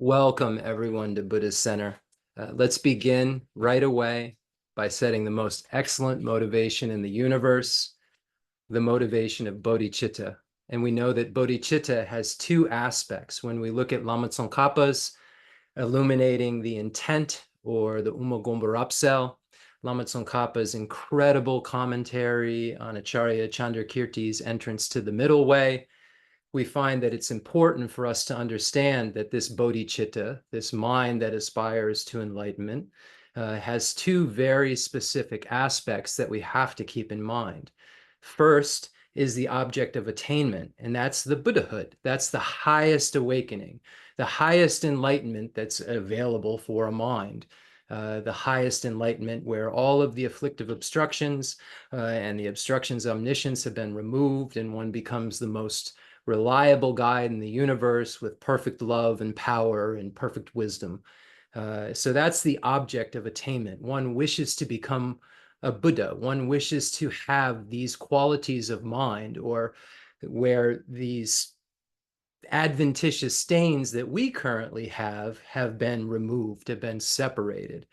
Welcome everyone to Buddhist Center. Let's begin right away by setting the most excellent motivation in the universe, the motivation of bodhicitta. And we know that bodhicitta has two aspects. When we look at Lama Tsongkhapa's illuminating the intent, or the Uma Gompa Rapsel, Lama Tsongkhapa's incredible commentary on Acharya Chandrakirti's entrance to the middle way, we find that it's important for us to understand that this bodhicitta, this mind that aspires to enlightenment, has two very specific aspects that we have to keep in mind. First is the object of attainment, and that's the Buddhahood. That's the highest awakening, the highest enlightenment that's available for a mind. The highest enlightenment where all of the afflictive obstructions and the obstructions of omniscience have been removed, and one becomes the most reliable guide in the universe with perfect love and power and perfect wisdom. So that's the object of attainment. One wishes to become a Buddha. One wishes to have these qualities of mind, or where these adventitious stains that we currently have been removed, have been separated.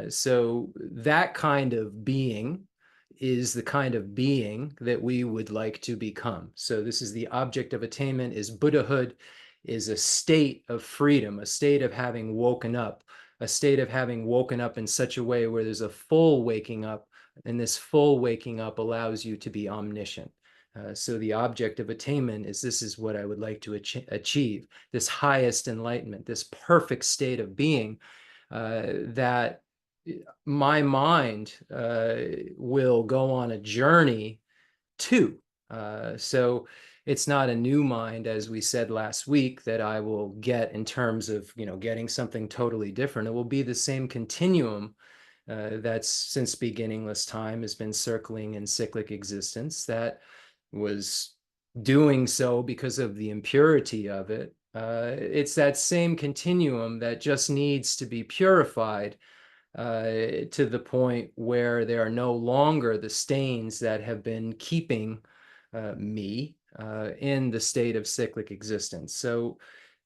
So that kind of being is the kind of being that we would like to become. So this is the object of attainment, is Buddhahood, is a state of freedom, a state of having woken up, a state of having woken up in such a way where there's a full waking up, and this full waking up allows you to be omniscient. So the object of attainment is, this is what I would like to achieve, this highest enlightenment, this perfect state of being that my mind will go on a journey to. So it's not a new mind, as we said last week, that I will get in terms of, getting something totally different. It will be the same continuum that's since beginningless time has been circling in cyclic existence, that was doing so because of the impurity of it. It's that same continuum that just needs to be purified to the point where there are no longer the stains that have been keeping me in the state of cyclic existence. So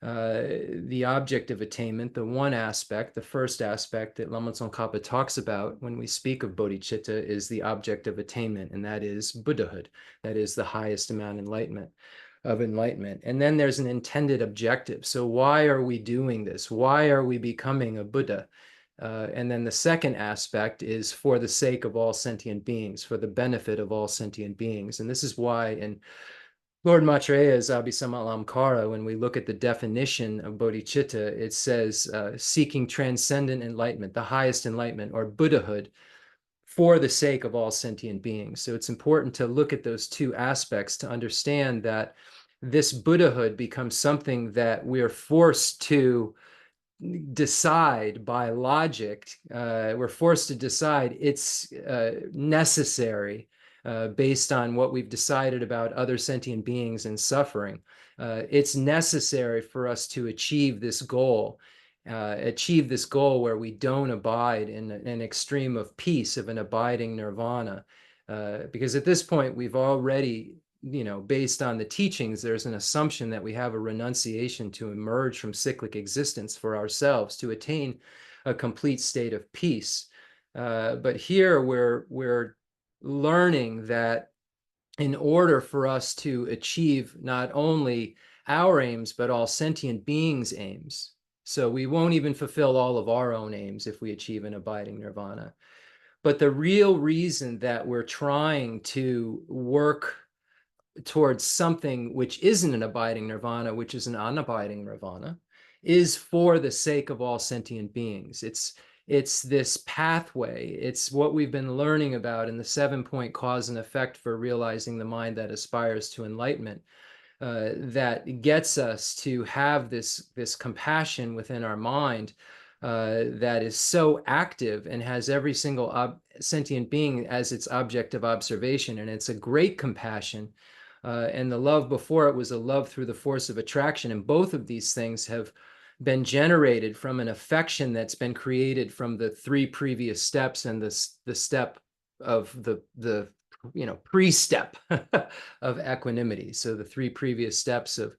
the object of attainment, the one aspect, the first aspect that Lama Tsongkhapa talks about when we speak of bodhicitta, is the object of attainment, and that is Buddhahood. That is the highest amount of enlightenment. And then there's an intended objective. So why are we doing this? Why are we becoming a Buddha? And then the second aspect is for the sake of all sentient beings, for the benefit of all sentient beings. And this is why in Lord Maitreya's Abhisammalamkara, when we look at the definition of bodhicitta, it says seeking transcendent enlightenment, the highest enlightenment, or Buddhahood, for the sake of all sentient beings. So it's important to look at those two aspects to understand that this Buddhahood becomes something that we're forced to decide by logic. We're forced to decide it's necessary based on what we've decided about other sentient beings and suffering. It's necessary for us to achieve this goal where we don't abide in an extreme of peace, of an abiding nirvana. Because at this point, we've already, based on the teachings, there's an assumption that we have a renunciation to emerge from cyclic existence for ourselves, to attain a complete state of peace. But here we're learning that in order for us to achieve not only our aims, but all sentient beings' aims, so we won't even fulfill all of our own aims if we achieve an abiding nirvana. But the real reason that we're trying to work towards something which isn't an abiding nirvana, which is an unabiding nirvana, is for the sake of all sentient beings. It's this pathway. It's what we've been learning about in the 7-point cause and effect for realizing the mind that aspires to enlightenment. That gets us to have this compassion within our mind that is so active and has every single sentient being as its object of observation. And it's a great compassion. And the love before it was a love through the force of attraction. And both of these things have been generated from an affection that's been created from the 3 previous steps, and the step of the pre-step of equanimity. So the 3 previous steps of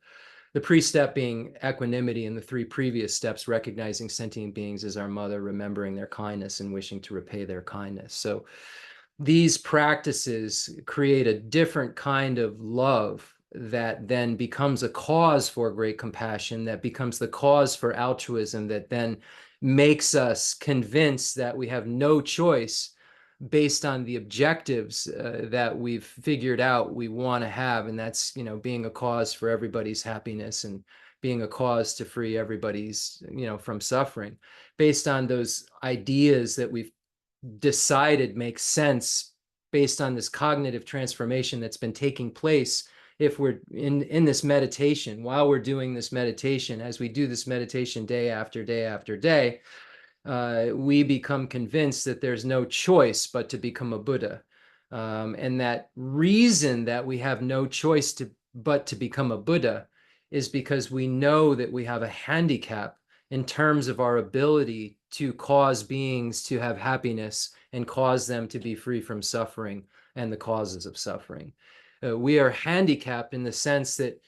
the pre-step being equanimity, and the three previous steps recognizing sentient beings as our mother, remembering their kindness and wishing to repay their kindness. So these practices create a different kind of love that then becomes a cause for great compassion, that becomes the cause for altruism, that then makes us convinced that we have no choice based on the objectives that we've figured out we want to have. And that's, being a cause for everybody's happiness and being a cause to free everybody's, from suffering, based on those ideas that we've decided makes sense based on this cognitive transformation that's been taking place. If we're in this meditation, while we're doing this meditation, as we do this meditation day after day after day, we become convinced that there's no choice but to become a Buddha. And that reason that we have no choice but to become a Buddha is because we know that we have a handicap in terms of our ability to cause beings to have happiness and cause them to be free from suffering and the causes of suffering. We are handicapped in the sense that,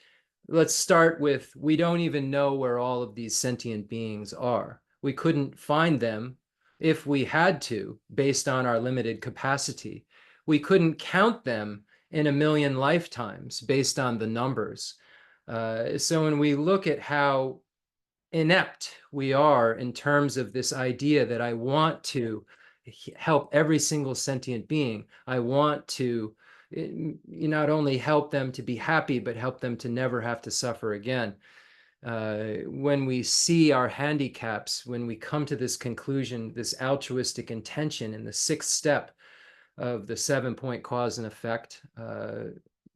let's start with, we don't even know where all of these sentient beings are. We couldn't find them if we had to, based on our limited capacity. We couldn't count them in a million lifetimes based on the numbers. So when we look at how inept we are in terms of this idea that I want to help every single sentient being, I want to not only help them to be happy, but help them to never have to suffer again. When we see our handicaps, when we come to this conclusion, this altruistic intention in the sixth step of the 7-point cause and effect,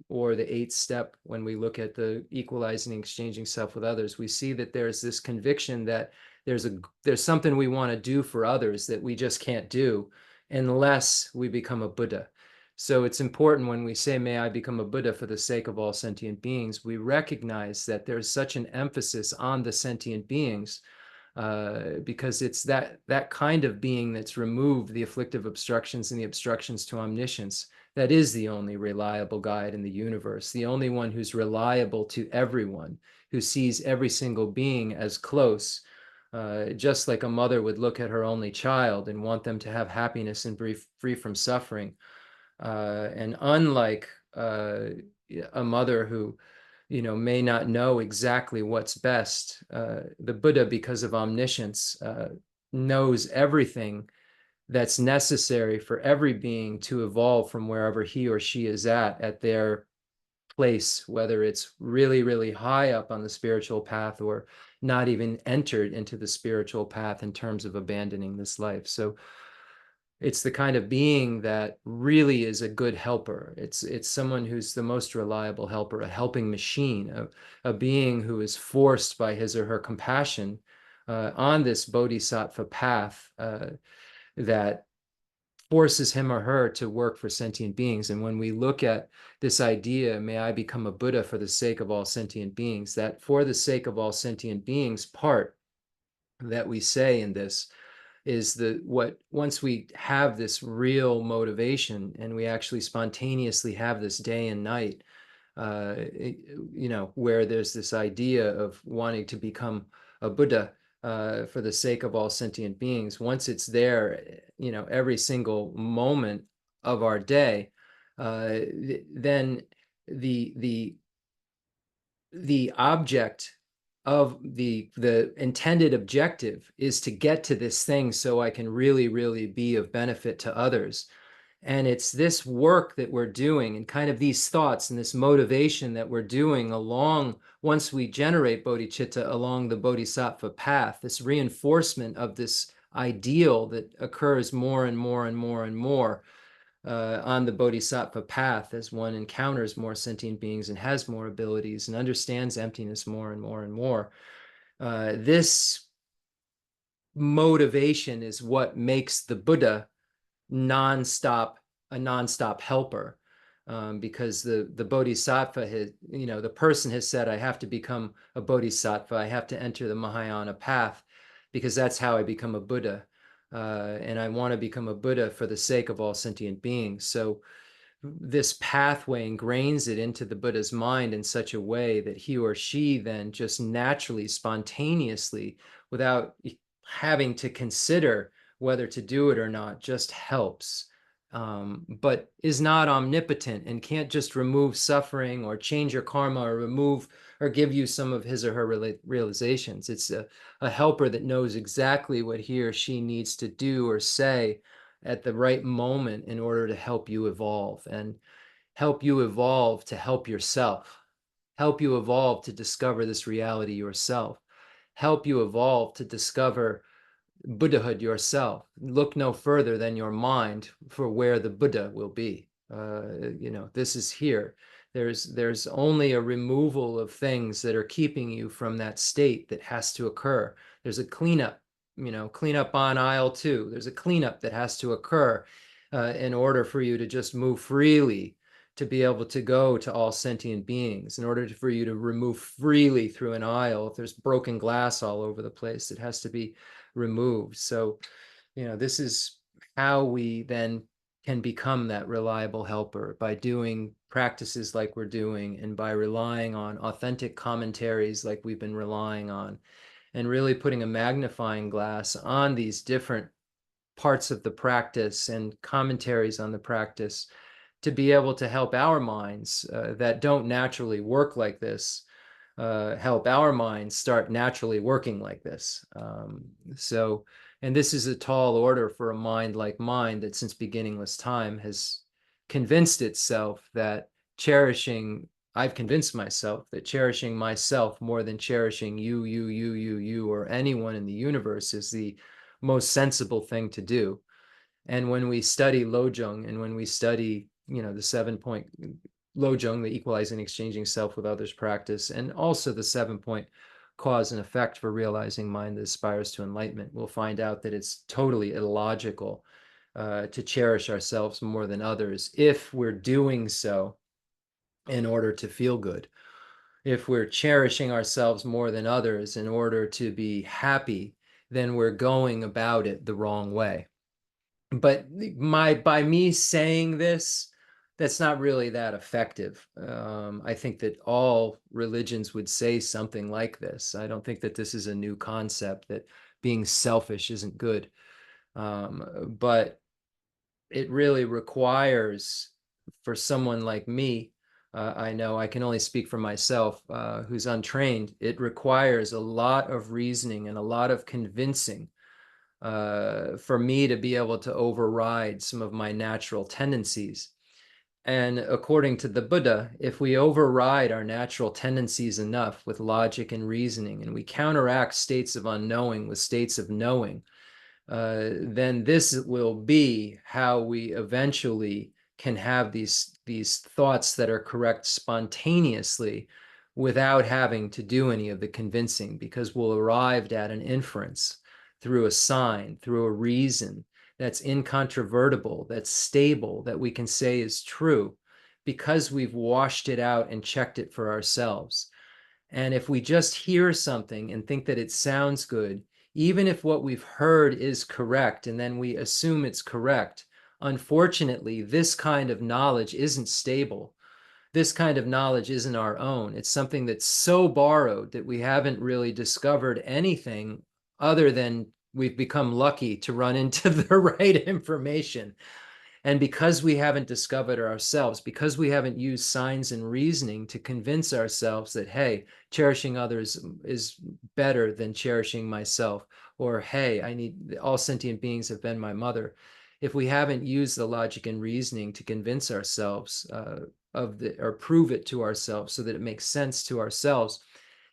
or the 8th step, when we look at the equalizing and exchanging self with others, we see that there's this conviction that there's something we want to do for others that we just can't do unless we become a Buddha. So it's important when we say, may I become a Buddha for the sake of all sentient beings, we recognize that there's such an emphasis on the sentient beings, because it's that kind of being that's removed the afflictive obstructions and the obstructions to omniscience. That is the only reliable guide in the universe, the only one who's reliable to everyone, who sees every single being as close, just like a mother would look at her only child and want them to have happiness and be free from suffering. And unlike a mother who, may not know exactly what's best, the Buddha, because of omniscience, knows everything that's necessary for every being to evolve from wherever he or she is at their place, whether it's really, really high up on the spiritual path or not even entered into the spiritual path in terms of abandoning this life. So it's the kind of being that really is a good helper. It's someone who's the most reliable helper, a helping machine, a being who is forced by his or her compassion on this bodhisattva path, that forces him or her to work for sentient beings. And when we look at this idea, may I become a Buddha for the sake of all sentient beings, that for the sake of all sentient beings part that we say in this is once we have this real motivation and we actually spontaneously have this day and night, where there's this idea of wanting to become a Buddha for the sake of all sentient beings. Once it's there, every single moment of our day, then the object of the intended objective is to get to this thing so I can really, really be of benefit to others. And it's this work that we're doing and kind of these thoughts and this motivation that we're doing once we generate bodhicitta along the bodhisattva path, this reinforcement of this ideal that occurs more and more and more and more on the bodhisattva path as one encounters more sentient beings and has more abilities and understands emptiness more and more and more. This motivation is what makes the Buddha a nonstop helper, because the bodhisattva has, the person has said, I have to become a bodhisattva, I have to enter the Mahayana path because that's how I become a Buddha, and I want to become a Buddha for the sake of all sentient beings. So this pathway ingrains it into the Buddha's mind in such a way that he or she then just naturally, spontaneously, without having to consider whether to do it or not, just helps, but is not omnipotent and can't just remove suffering or change your karma or remove or give you some of his or her realizations. It's a helper that knows exactly what he or she needs to do or say at the right moment in order to help you evolve, and help you evolve to help yourself, help you evolve to discover this reality yourself, help you evolve to discover Buddhahood yourself. Look no further than your mind for where the Buddha will be. This is here. There's only a removal of things that are keeping you from that state that has to occur. There's a cleanup, cleanup on aisle 2. There's a cleanup that has to occur in order for you to just move freely, to be able to go to all sentient beings, in order for you to remove freely through an aisle. If there's broken glass all over the place, it has to be removed. So, this is how we then can become that reliable helper, by doing practices like we're doing, and by relying on authentic commentaries like we've been relying on, and really putting a magnifying glass on these different parts of the practice and commentaries on the practice, to be able to help our minds that don't naturally work like this, help our minds start naturally working like this. And this is a tall order for a mind like mine that since beginningless time has convinced itself that I've convinced myself that cherishing myself more than cherishing you, or anyone in the universe is the most sensible thing to do. And when we study Lojong, and when we study, the 7-point Lojong, the equalizing, exchanging self with others practice, and also the 7-point cause and effect for realizing mind that aspires to enlightenment, we'll find out that it's totally illogical to cherish ourselves more than others if we're doing so in order to feel good. If we're cherishing ourselves more than others in order to be happy, then we're going about it the wrong way. But by me saying this, that's not really that effective. I think that all religions would say something like this. I don't think that this is a new concept, that being selfish isn't good. But it really requires, for someone like me, I know I can only speak for myself, who's untrained, it requires a lot of reasoning and a lot of convincing for me to be able to override some of my natural tendencies. And according to the Buddha, if we override our natural tendencies enough with logic and reasoning, and we counteract states of unknowing with states of knowing, then this will be how we eventually can have these thoughts that are correct spontaneously, without having to do any of the convincing, because we'll arrive at an inference through a sign, through a reason that's incontrovertible, that's stable, that we can say is true, because we've washed it out and checked it for ourselves. And if we just hear something and think that it sounds good, even if what we've heard is correct, and then we assume it's correct, unfortunately, this kind of knowledge isn't stable. This kind of knowledge isn't our own. It's something that's so borrowed that we haven't really discovered anything other than we've become lucky to run into the right information. And because we haven't discovered ourselves, because we haven't used signs and reasoning to convince ourselves that, hey, cherishing others is better than cherishing myself, or hey, all sentient beings have been my mother. If we haven't used the logic and reasoning to convince ourselves or prove it to ourselves so that it makes sense to ourselves,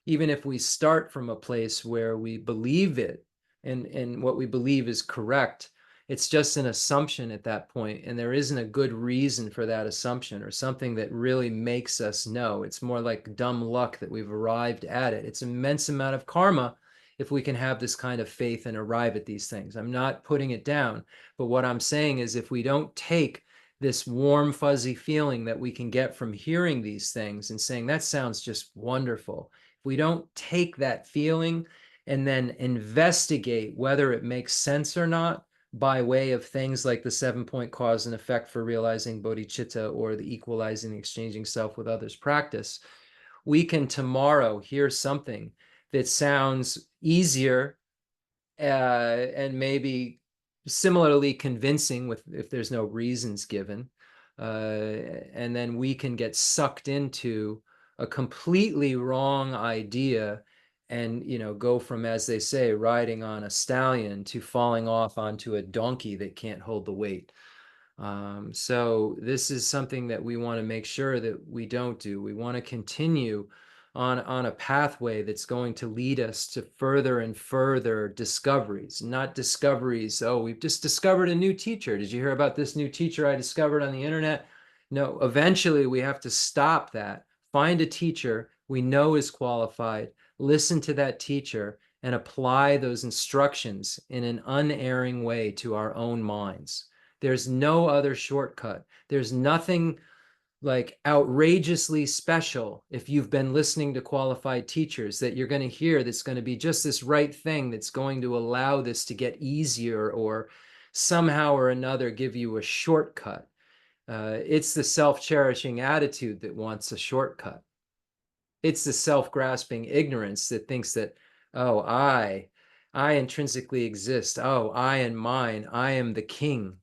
even if we start from a place where we believe it, and what we believe is correct, it's just an assumption at that point, and there isn't a good reason for that assumption, or something that really makes us know. It's more like dumb luck that we've arrived at it. It's an immense amount of karma if we can have this kind of faith and arrive at these things. I'm not putting it down, but what I'm saying is, if we don't take this warm, fuzzy feeling that we can get from hearing these things and saying, that sounds just wonderful, if we don't take that feeling and then investigate whether it makes sense or not by way of things like the 7-point cause and effect for realizing bodhicitta, or the equalizing and exchanging self with others practice, we can tomorrow hear something that sounds easier and maybe similarly convincing, with if there's no reasons given, and then we can get sucked into a completely wrong idea and, go from, as they say, riding on a stallion to falling off onto a donkey that can't hold the weight. So this is something that we want to make sure that we don't do. We want to continue on a pathway that's going to lead us to further and further discoveries, not discoveries. Oh, we've just discovered a new teacher. Did you hear about this new teacher I discovered on the internet? No, eventually we have to stop that, find a teacher we know is qualified, listen to that teacher, and apply those instructions in an unerring way to our own minds. There's no other shortcut. There's nothing like outrageously special if you've been listening to qualified teachers that you're going to hear that's going to be just this right thing that's going to allow this to get easier, or somehow or another give you a shortcut. It's the self-cherishing attitude that wants a shortcut. It's the self-grasping ignorance that thinks that, oh, I intrinsically exist. Oh, I and mine. I am the king.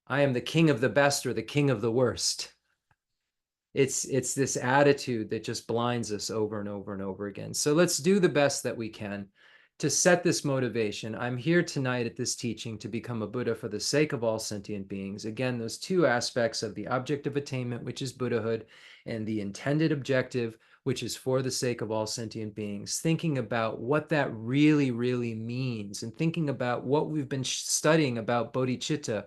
I am the king of the best or the king of the worst. It's this attitude that just blinds us over and over and over again. So let's do the best that we can to set this motivation. I'm here tonight at this teaching to become a Buddha for the sake of all sentient beings. Again, those two aspects of the object of attainment, which is Buddhahood, and the intended objective, which is for the sake of all sentient beings, thinking about what that really, really means, and thinking about what we've been studying about bodhicitta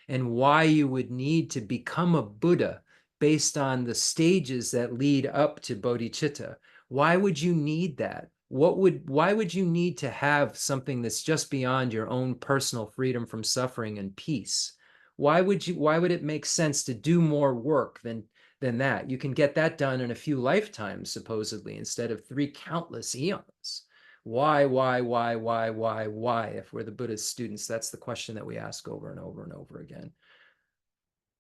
and why you would need to become a Buddha based on the stages that lead up to bodhicitta. Why would you need that? Why would you need to have something that's just beyond your own personal freedom from suffering and peace? Why would it make sense to do more work than that? You can get that done in a few lifetimes, supposedly, instead of 3 countless eons. Why? If we're the Buddhist students, that's the question that we ask over and over and over again.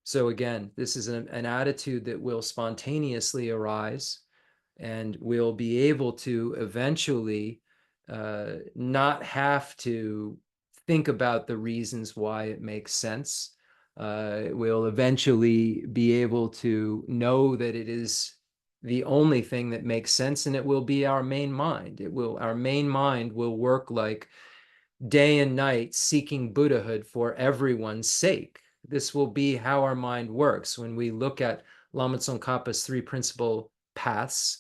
So again, this is an attitude that will spontaneously arise, and we'll be able to eventually not have to think about the reasons why it makes sense. We'll eventually be able to know that it is the only thing that makes sense, and it will be our main mind. Our main mind will work like day and night, seeking Buddhahood for everyone's sake. This will be how our mind works. When we look at Lama Tsongkhapa's 3 principal paths,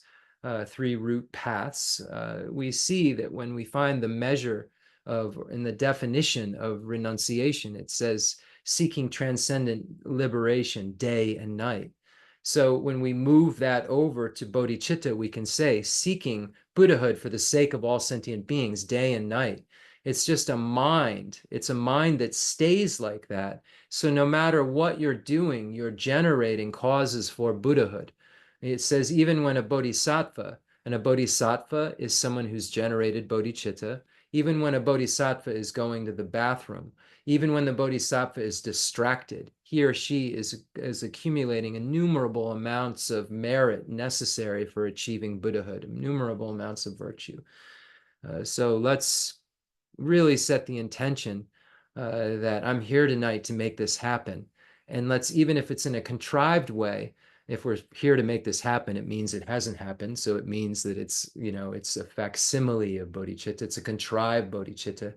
3 root paths, we see that when we find the measure of, in the definition of renunciation, it says seeking transcendent liberation day and night. So when we move that over to bodhicitta, we can say seeking Buddhahood for the sake of all sentient beings day and night. It's just a mind. It's a mind that stays like that. So no matter what you're doing, you're generating causes for Buddhahood. It says even when a bodhisattva, and a bodhisattva is someone who's generated bodhicitta, even when a bodhisattva is going to the bathroom, even when the bodhisattva is distracted, he or she is accumulating innumerable amounts of merit necessary for achieving Buddhahood, innumerable amounts of virtue. So let's really set the intention that I'm here tonight to make this happen. And let's, even if it's in a contrived way, if we're here to make this happen, it means it hasn't happened. So it means that it's, it's a facsimile of bodhicitta. It's a contrived bodhicitta.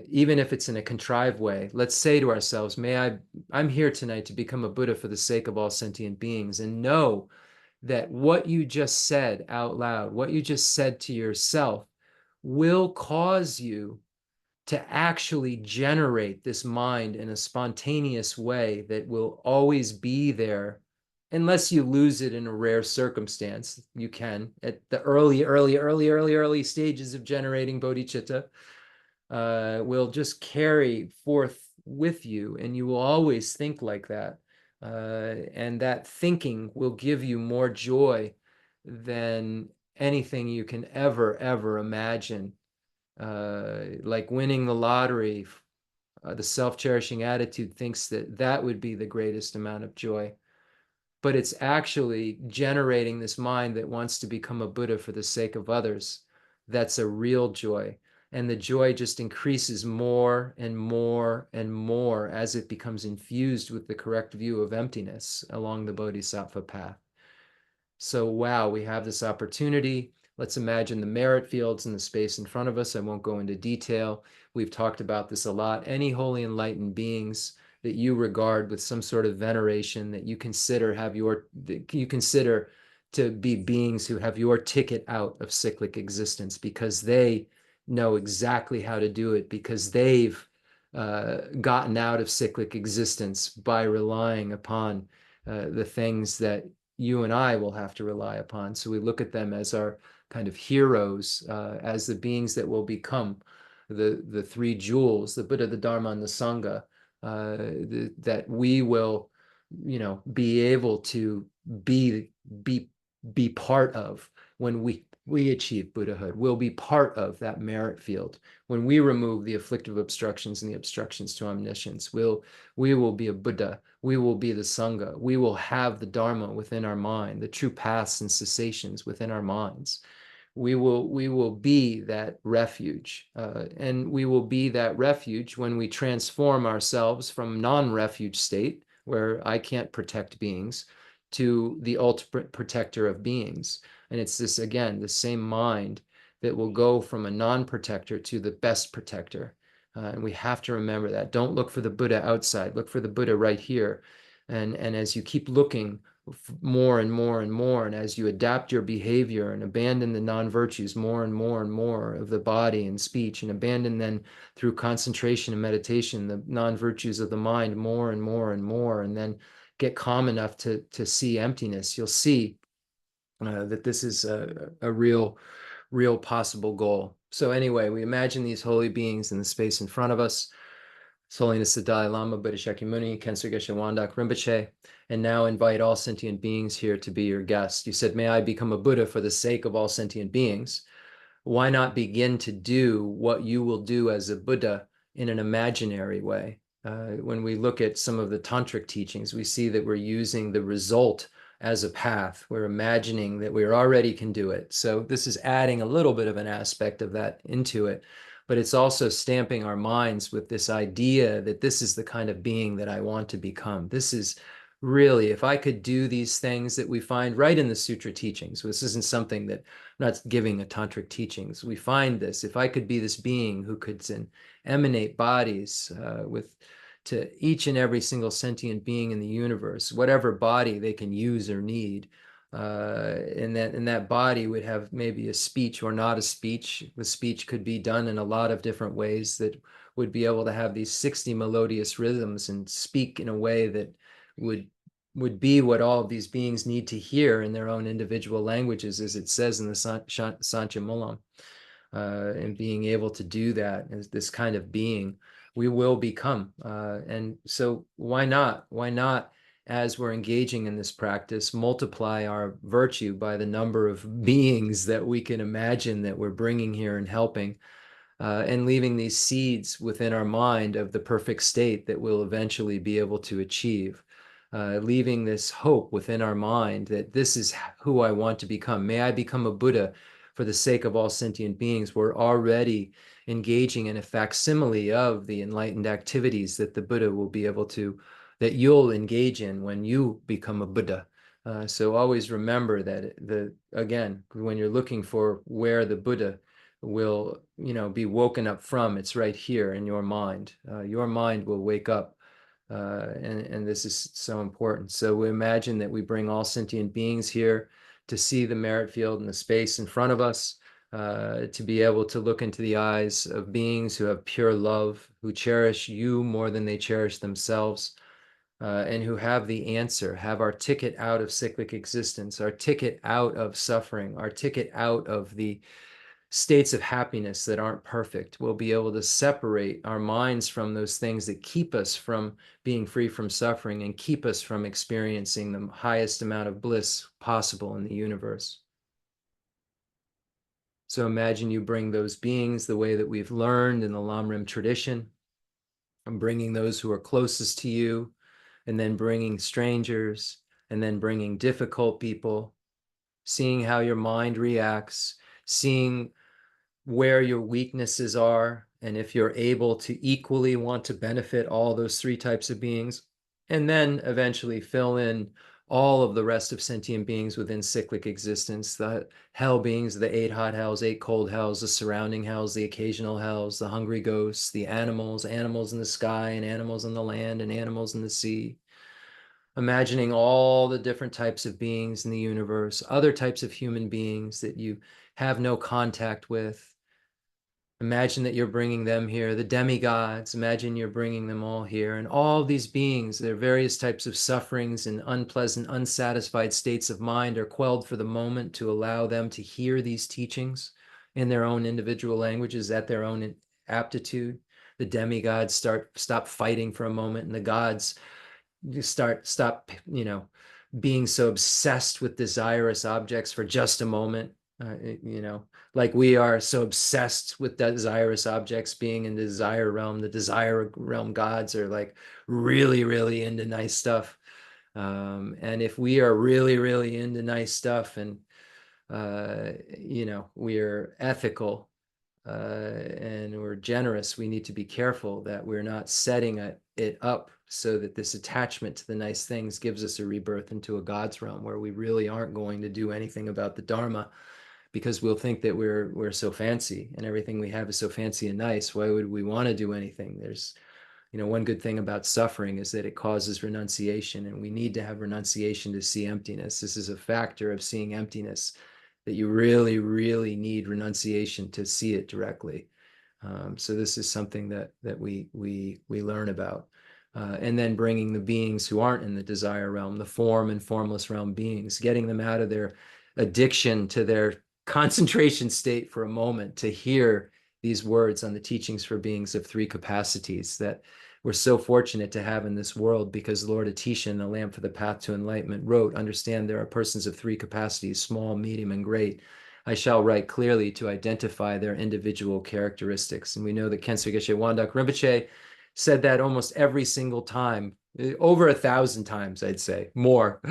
Even if it's in a contrived way, let's say to ourselves, I'm here tonight to become a Buddha for the sake of all sentient beings, and know that what you just said out loud, what you just said to yourself, will cause you to actually generate this mind in a spontaneous way that will always be there, unless you lose it in a rare circumstance. You can at the early stages of generating bodhicitta, will just carry forth with you, and you will always think like that. And that thinking will give you more joy than anything you can ever imagine. Like winning the lottery, the self-cherishing attitude thinks that that would be the greatest amount of joy. But it's actually generating this mind that wants to become a Buddha for the sake of others. That's a real joy. And the joy just increases more and more and more as it becomes infused with the correct view of emptiness along the Bodhisattva path. So, wow, we have this opportunity. Let's imagine the merit fields in the space in front of us. I won't go into detail. We've talked about this a lot. Any holy enlightened beings that you regard with some sort of veneration, that you consider to be beings who have your ticket out of cyclic existence because they know exactly how to do it, because they've gotten out of cyclic existence by relying upon the things that you and I will have to rely upon. So we look at them as our kind of heroes, as the beings that will become the three jewels, the Buddha, the Dharma, and the Sangha, that we will, be able to be part of when we achieve Buddhahood. We'll be part of that merit field. When we remove the afflictive obstructions and the obstructions to omniscience, we will be a Buddha. We will be the Sangha. We will have the Dharma within our mind, the true paths and cessations within our minds. We will be that refuge, and we will be that refuge when we transform ourselves from non-refuge state, where I can't protect beings, to the ultimate protector of beings. And it's this, again, the same mind that will go from a non-protector to the best protector. And we have to remember that. Don't look for the Buddha outside. Look for the Buddha right here. And as you keep looking more and more and more, and as you adapt your behavior and abandon the non-virtues more and more and more of the body and speech, and abandon then through concentration and meditation the non-virtues of the mind more and more and more, and then get calm enough to see emptiness, you'll see that this is a real possible goal. So anyway, we imagine these holy beings in the space in front of us. His Holiness the Dalai Lama, Buddha Shakyamuni, Khensur Geshe Wangdak, Rinpoche, and now invite all sentient beings here to be your guest. You said, may I become a Buddha for the sake of all sentient beings. Why not begin to do what you will do as a Buddha in an imaginary way? When we look at some of the tantric teachings, we see that we're using the result as a path. We're imagining that we already can do it. So this is adding a little bit of an aspect of that into it, but it's also stamping our minds with this idea that this is the kind of being that I want to become. This is really, if I could do these things that we find right in the sutra teachings, this isn't something that I'm not giving a tantric teachings. We find this, if I could be this being who could emanate bodies to each and every single sentient being in the universe, whatever body they can use or need, and that body would have maybe a speech or not a speech. The speech could be done in a lot of different ways that would be able to have these 60 melodious rhythms and speak in a way that would be what all of these beings need to hear in their own individual languages, as it says in the Sankhya Mulam. And being able to do that as this kind of being, we will become. And so why not? Why not, as we're engaging in this practice, multiply our virtue by the number of beings that we can imagine that we're bringing here and helping, and leaving these seeds within our mind of the perfect state that we'll eventually be able to achieve. Leaving this hope within our mind that this is who I want to become. May I become a Buddha for the sake of all sentient beings. We're already engaging in a facsimile of the enlightened activities that the Buddha will be able to, that you'll engage in when you become a Buddha. So always remember that again, when you're looking for where the Buddha will, be woken up from, it's right here in your mind. Your mind will wake up. And this is so important. So we imagine that we bring all sentient beings here to see the merit field and the space in front of us, to be able to look into the eyes of beings who have pure love, who cherish you more than they cherish themselves, and who have the answer, have our ticket out of cyclic existence, our ticket out of suffering, our ticket out of the states of happiness that aren't perfect. We'll be able to separate our minds from those things that keep us from being free from suffering and keep us from experiencing the highest amount of bliss possible in the universe. So imagine you bring those beings the way that we've learned in the Lamrim tradition, and bringing those who are closest to you, and then bringing strangers, and then bringing difficult people, seeing how your mind reacts, seeing where your weaknesses are, and if you're able to equally want to benefit all those three types of beings, and then eventually fill in all of the rest of sentient beings within cyclic existence, the hell beings, the 8 hot hells, 8 cold hells, the surrounding hells, the occasional hells, the hungry ghosts, the animals, animals in the sky, and animals on the land, and animals in the sea. Imagining all the different types of beings in the universe, other types of human beings that you have no contact with. Imagine that you're bringing them here, the demigods, imagine you're bringing them all here, and all these beings, their various types of sufferings and unpleasant, unsatisfied states of mind are quelled for the moment to allow them to hear these teachings in their own individual languages at their own aptitude. The demigods stop fighting for a moment, and the gods stop, being so obsessed with desirous objects for just a moment. Like we are so obsessed with desirous objects being in the desire realm. The desire realm gods are like really, really into nice stuff. And if we are really, really into nice stuff and, we're ethical and we're generous, we need to be careful that we're not setting it up so that this attachment to the nice things gives us a rebirth into a God's realm where we really aren't going to do anything about the Dharma, because we'll think that we're so fancy and everything we have is so fancy and nice. Why would we want to do anything? There's, one good thing about suffering is that it causes renunciation, and we need to have renunciation to see emptiness. This is a factor of seeing emptiness, that you really, really need renunciation to see it directly. So this is something that we learn about. And then bringing the beings who aren't in the desire realm, the form and formless realm beings, getting them out of their addiction to their concentration state for a moment to hear these words on the teachings for beings of 3 capacities that we're so fortunate to have in this world, because Lord Atisha in The Lamp for the Path to Enlightenment wrote, understand there are persons of 3 capacities, small, medium, and great. I shall write clearly to identify their individual characteristics. And we know that Khensur Geshe Wangdak Rinpoche said that almost every single time, over 1,000 times, I'd say, more,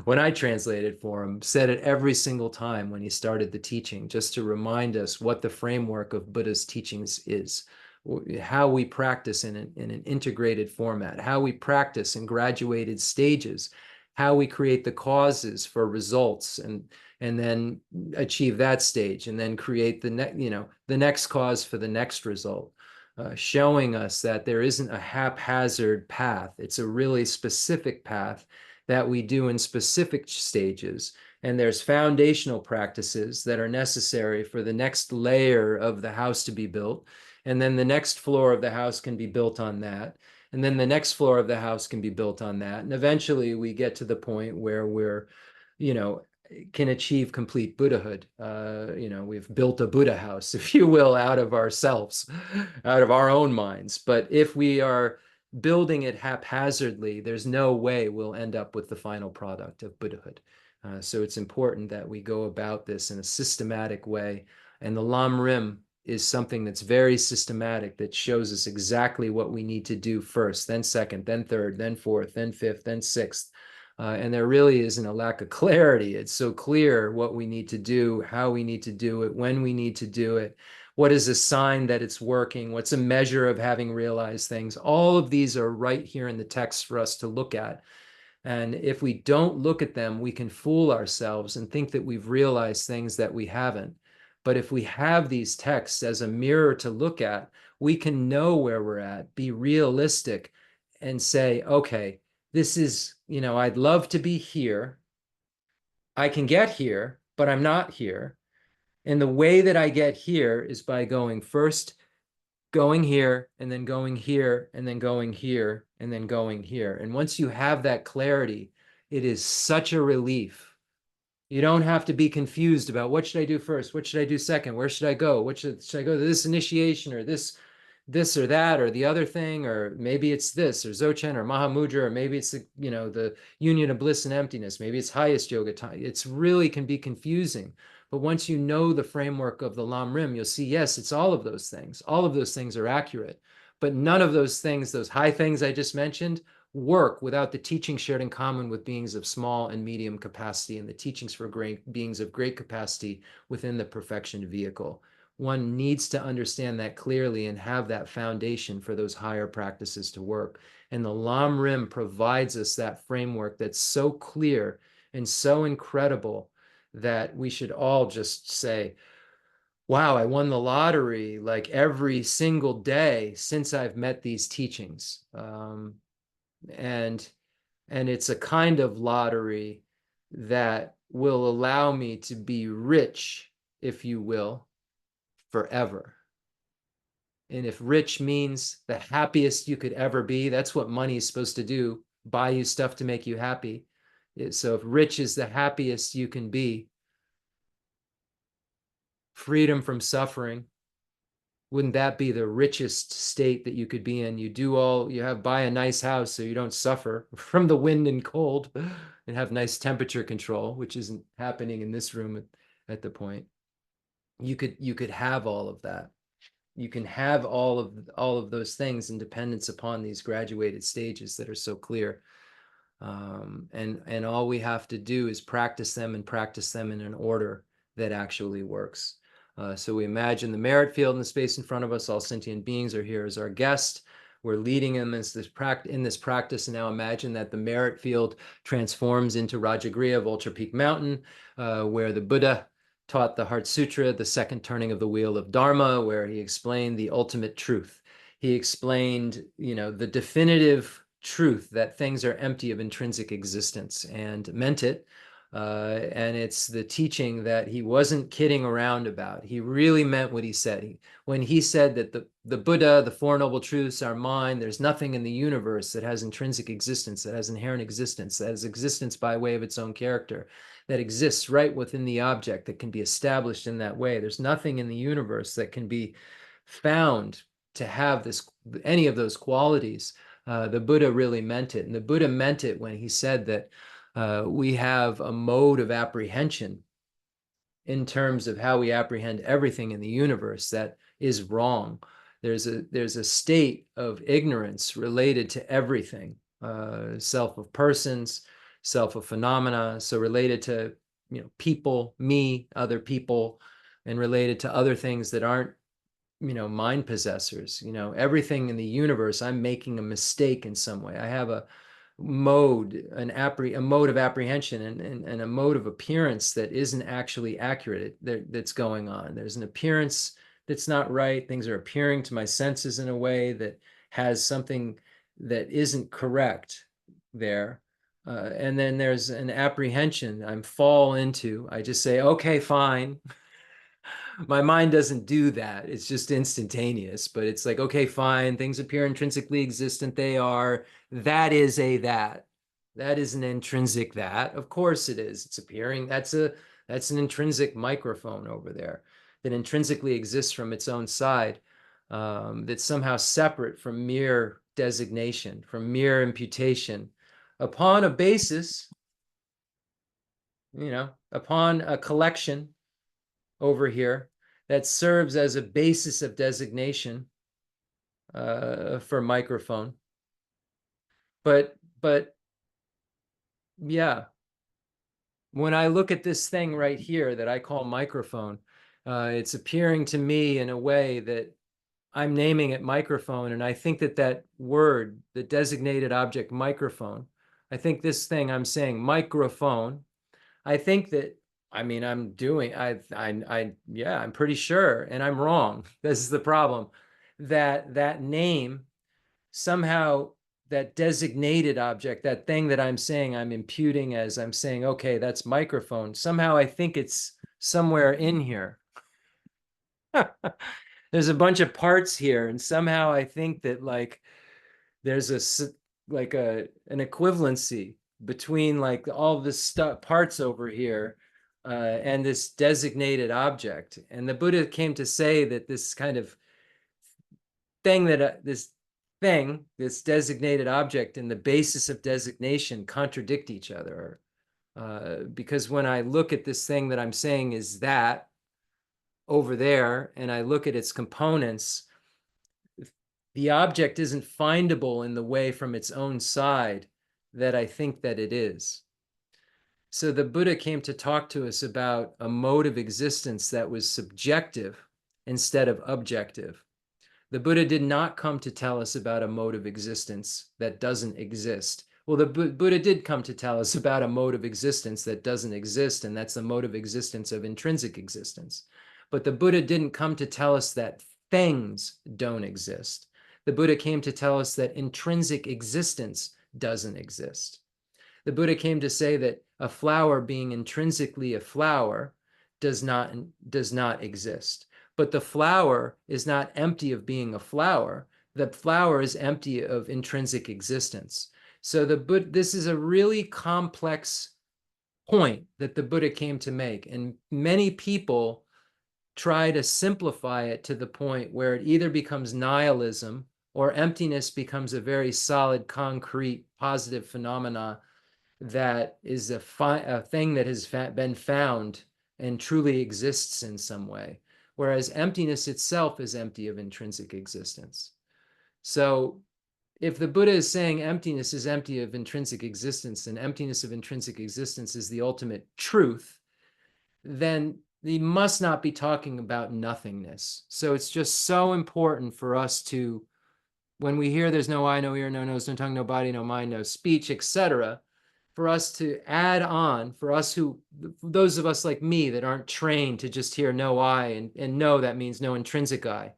when I translated for him, said it every single time when he started the teaching, just to remind us what the framework of Buddha's teachings is, how we practice in an integrated format, how we practice in graduated stages, how we create the causes for results and then achieve that stage, and then create the next cause for the next result. Showing us that there isn't a haphazard path. It's a really specific path that we do in specific stages. And there's foundational practices that are necessary for the next layer of the house to be built. And then the next floor of the house can be built on that. And then the next floor of the house can be built on that. And eventually we get to the point where we're, can achieve complete Buddhahood. We've built a Buddha house, if you will, out of ourselves, out of our own minds. But if we are building it haphazardly, there's no way we'll end up with the final product of Buddhahood. So it's important that we go about this in a systematic way. And the Lam Rim is something that's very systematic, that shows us exactly what we need to do first, then second, then third, then fourth, then fifth, then sixth. And there really isn't a lack of clarity. It's so clear what we need to do, how we need to do it, when we need to do it, what is a sign that it's working, what's a measure of having realized things. All of these are right here in the text for us to look at. And if we don't look at them, we can fool ourselves and think that we've realized things that we haven't. But if we have these texts as a mirror to look at, we can know where we're at, be realistic, and say, okay, this is, I'd love to be here. I can get here, but I'm not here. And the way that I get here is by going here, and then going here, and then going here, and then going here. And once you have that clarity, it is such a relief. You don't have to be confused about what should I do first? What should I do second? Where should I go? Should I go to this initiation or this or that or the other thing, or maybe it's this or Dzogchen or Mahamudra, or maybe it's the union of bliss and emptiness, maybe it's highest yoga time. It's really can be confusing. But once you know the framework of the Lam Rim, you'll see, yes, it's all of those things. All of those things are accurate. But none of those things, those high things I just mentioned, work without the teaching shared in common with beings of small and medium capacity and the teachings for great beings of great capacity within the perfection vehicle. One needs to understand that clearly and have that foundation for those higher practices to work. And the Lam Rim provides us that framework that's so clear and so incredible that we should all just say, wow, I won the lottery like every single day since I've met these teachings. And it's a kind of lottery that will allow me to be rich, if you will, forever. And if rich means the happiest you could ever be, that's what money is supposed to do, buy you stuff to make you happy. So if rich is the happiest you can be, freedom from suffering, wouldn't that be the richest state that you could be in? Buy a nice house so you don't suffer from the wind and cold and have nice temperature control, which isn't happening in this room at the point. You could have all of that. You can have all of those things in dependence upon these graduated stages that are so clear. And all we have to do is practice them and practice them in an order that actually works. So we imagine the merit field in the space in front of us. All sentient beings are here as our guest. We're leading them in this practice. And now imagine that the merit field transforms into Rajagriha of Ultra Peak Mountain, where the Buddha taught the Heart Sutra, the second turning of the wheel of Dharma, where he explained the ultimate truth. He explained, the definitive truth that things are empty of intrinsic existence, and meant it. And it's the teaching that he wasn't kidding around about. He really meant what he said. When he said that the Buddha, the Four Noble Truths are mine, there's nothing in the universe that has intrinsic existence, that has inherent existence, that has existence by way of its own character, that exists right within the object, that can be established in that way. There's nothing in the universe that can be found to have any of those qualities. The Buddha really meant it. And the Buddha meant it when he said that we have a mode of apprehension in terms of how we apprehend everything in the universe that is wrong. There's a state of ignorance related to everything, self of persons, self of phenomena, so related to people, me, other people, and related to other things that aren't mind possessors. Everything in the universe, I'm making a mistake in some way. I have a mode of apprehension and a mode of appearance that isn't actually accurate, that's going on. There's an appearance that's not right. Things are appearing to my senses in a way that has something that isn't correct there. And then there's an apprehension I just say, okay, fine. My mind doesn't do that. It's just instantaneous, but it's like, okay, fine. Things appear intrinsically existent. They are. That is a that. That is an intrinsic that. Of course it is. It's appearing. That's an intrinsic microphone over there that intrinsically exists from its own side, that's somehow separate from mere designation, from mere imputation, upon a basis, upon a collection over here that serves as a basis of designation for microphone. But yeah, when I look at this thing right here that I call microphone, it's appearing to me in a way that I'm naming it microphone. And I think that word, the designated object microphone, I think this thing I'm saying microphone, I think that, I'm pretty sure, and I'm wrong. This is the problem, that name, somehow that designated object, that thing that I'm saying, I'm imputing as I'm saying, okay, that's microphone. Somehow I think it's somewhere in here. There's a bunch of parts here, and somehow I think that there's an equivalency between all this parts over here and this designated object. And the Buddha came to say that this kind of thing this designated object and the basis of designation contradict each other. Because when I look at this thing that I'm saying is that over there, and I look at its components, the object isn't findable in the way from its own side that I think that it is. So the Buddha came to talk to us about a mode of existence that was subjective instead of objective. The Buddha did not come to tell us about a mode of existence that doesn't exist. Well, the Buddha did come to tell us about a mode of existence that doesn't exist, and that's the mode of existence of intrinsic existence. But the Buddha didn't come to tell us that things don't exist. The Buddha came to tell us that intrinsic existence doesn't exist. The Buddha came to say that a flower being intrinsically a flower does not exist. But the flower is not empty of being a flower. The flower is empty of intrinsic existence. So this is a really complex point that the Buddha came to make. And many people try to simplify it to the point where it either becomes nihilism or emptiness becomes a very solid, concrete, positive phenomena that is a thing that has been found and truly exists in some way, whereas emptiness itself is empty of intrinsic existence. So if the Buddha is saying emptiness is empty of intrinsic existence and emptiness of intrinsic existence is the ultimate truth, then he must not be talking about nothingness. So it's just so important for us to, when we hear there's no eye, no ear, no nose, no tongue, no body, no mind, no speech, etc., for us to add on, for those of us like me that aren't trained to just hear no eye and no, that means no intrinsic eye.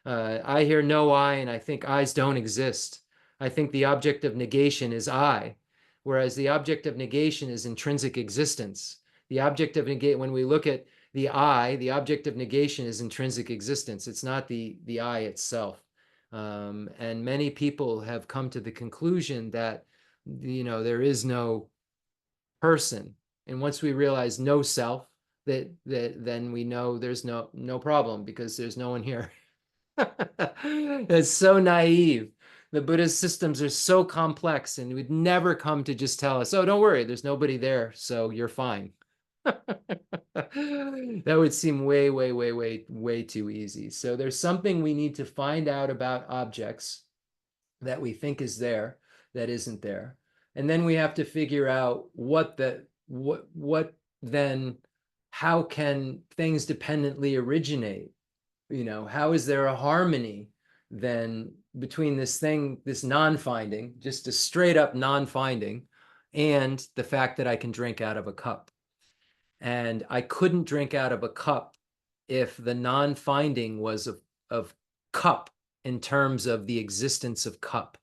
I hear no eye and I think eyes don't exist. I think the object of negation is I, whereas the object of negation is intrinsic existence. The object of negation, when we look at the I, the object of negation is intrinsic existence. It's not the I itself. And many people have come to the conclusion that, there is no person. And once we realize no self, that then we know there's no problem because there's no one here. It's so naive. The Buddhist systems are so complex, and we'd never come to just tell us, oh, don't worry, there's nobody there, so you're fine. That would seem way, way, way, way, way too easy. So there's something we need to find out about objects that we think is there that isn't there. And then we have to figure out how can things dependently originate? How is there a harmony then between this non-finding, just a straight up non-finding, and the fact that I can drink out of a cup? And I couldn't drink out of a cup if the non-finding was of cup in terms of the existence of cup.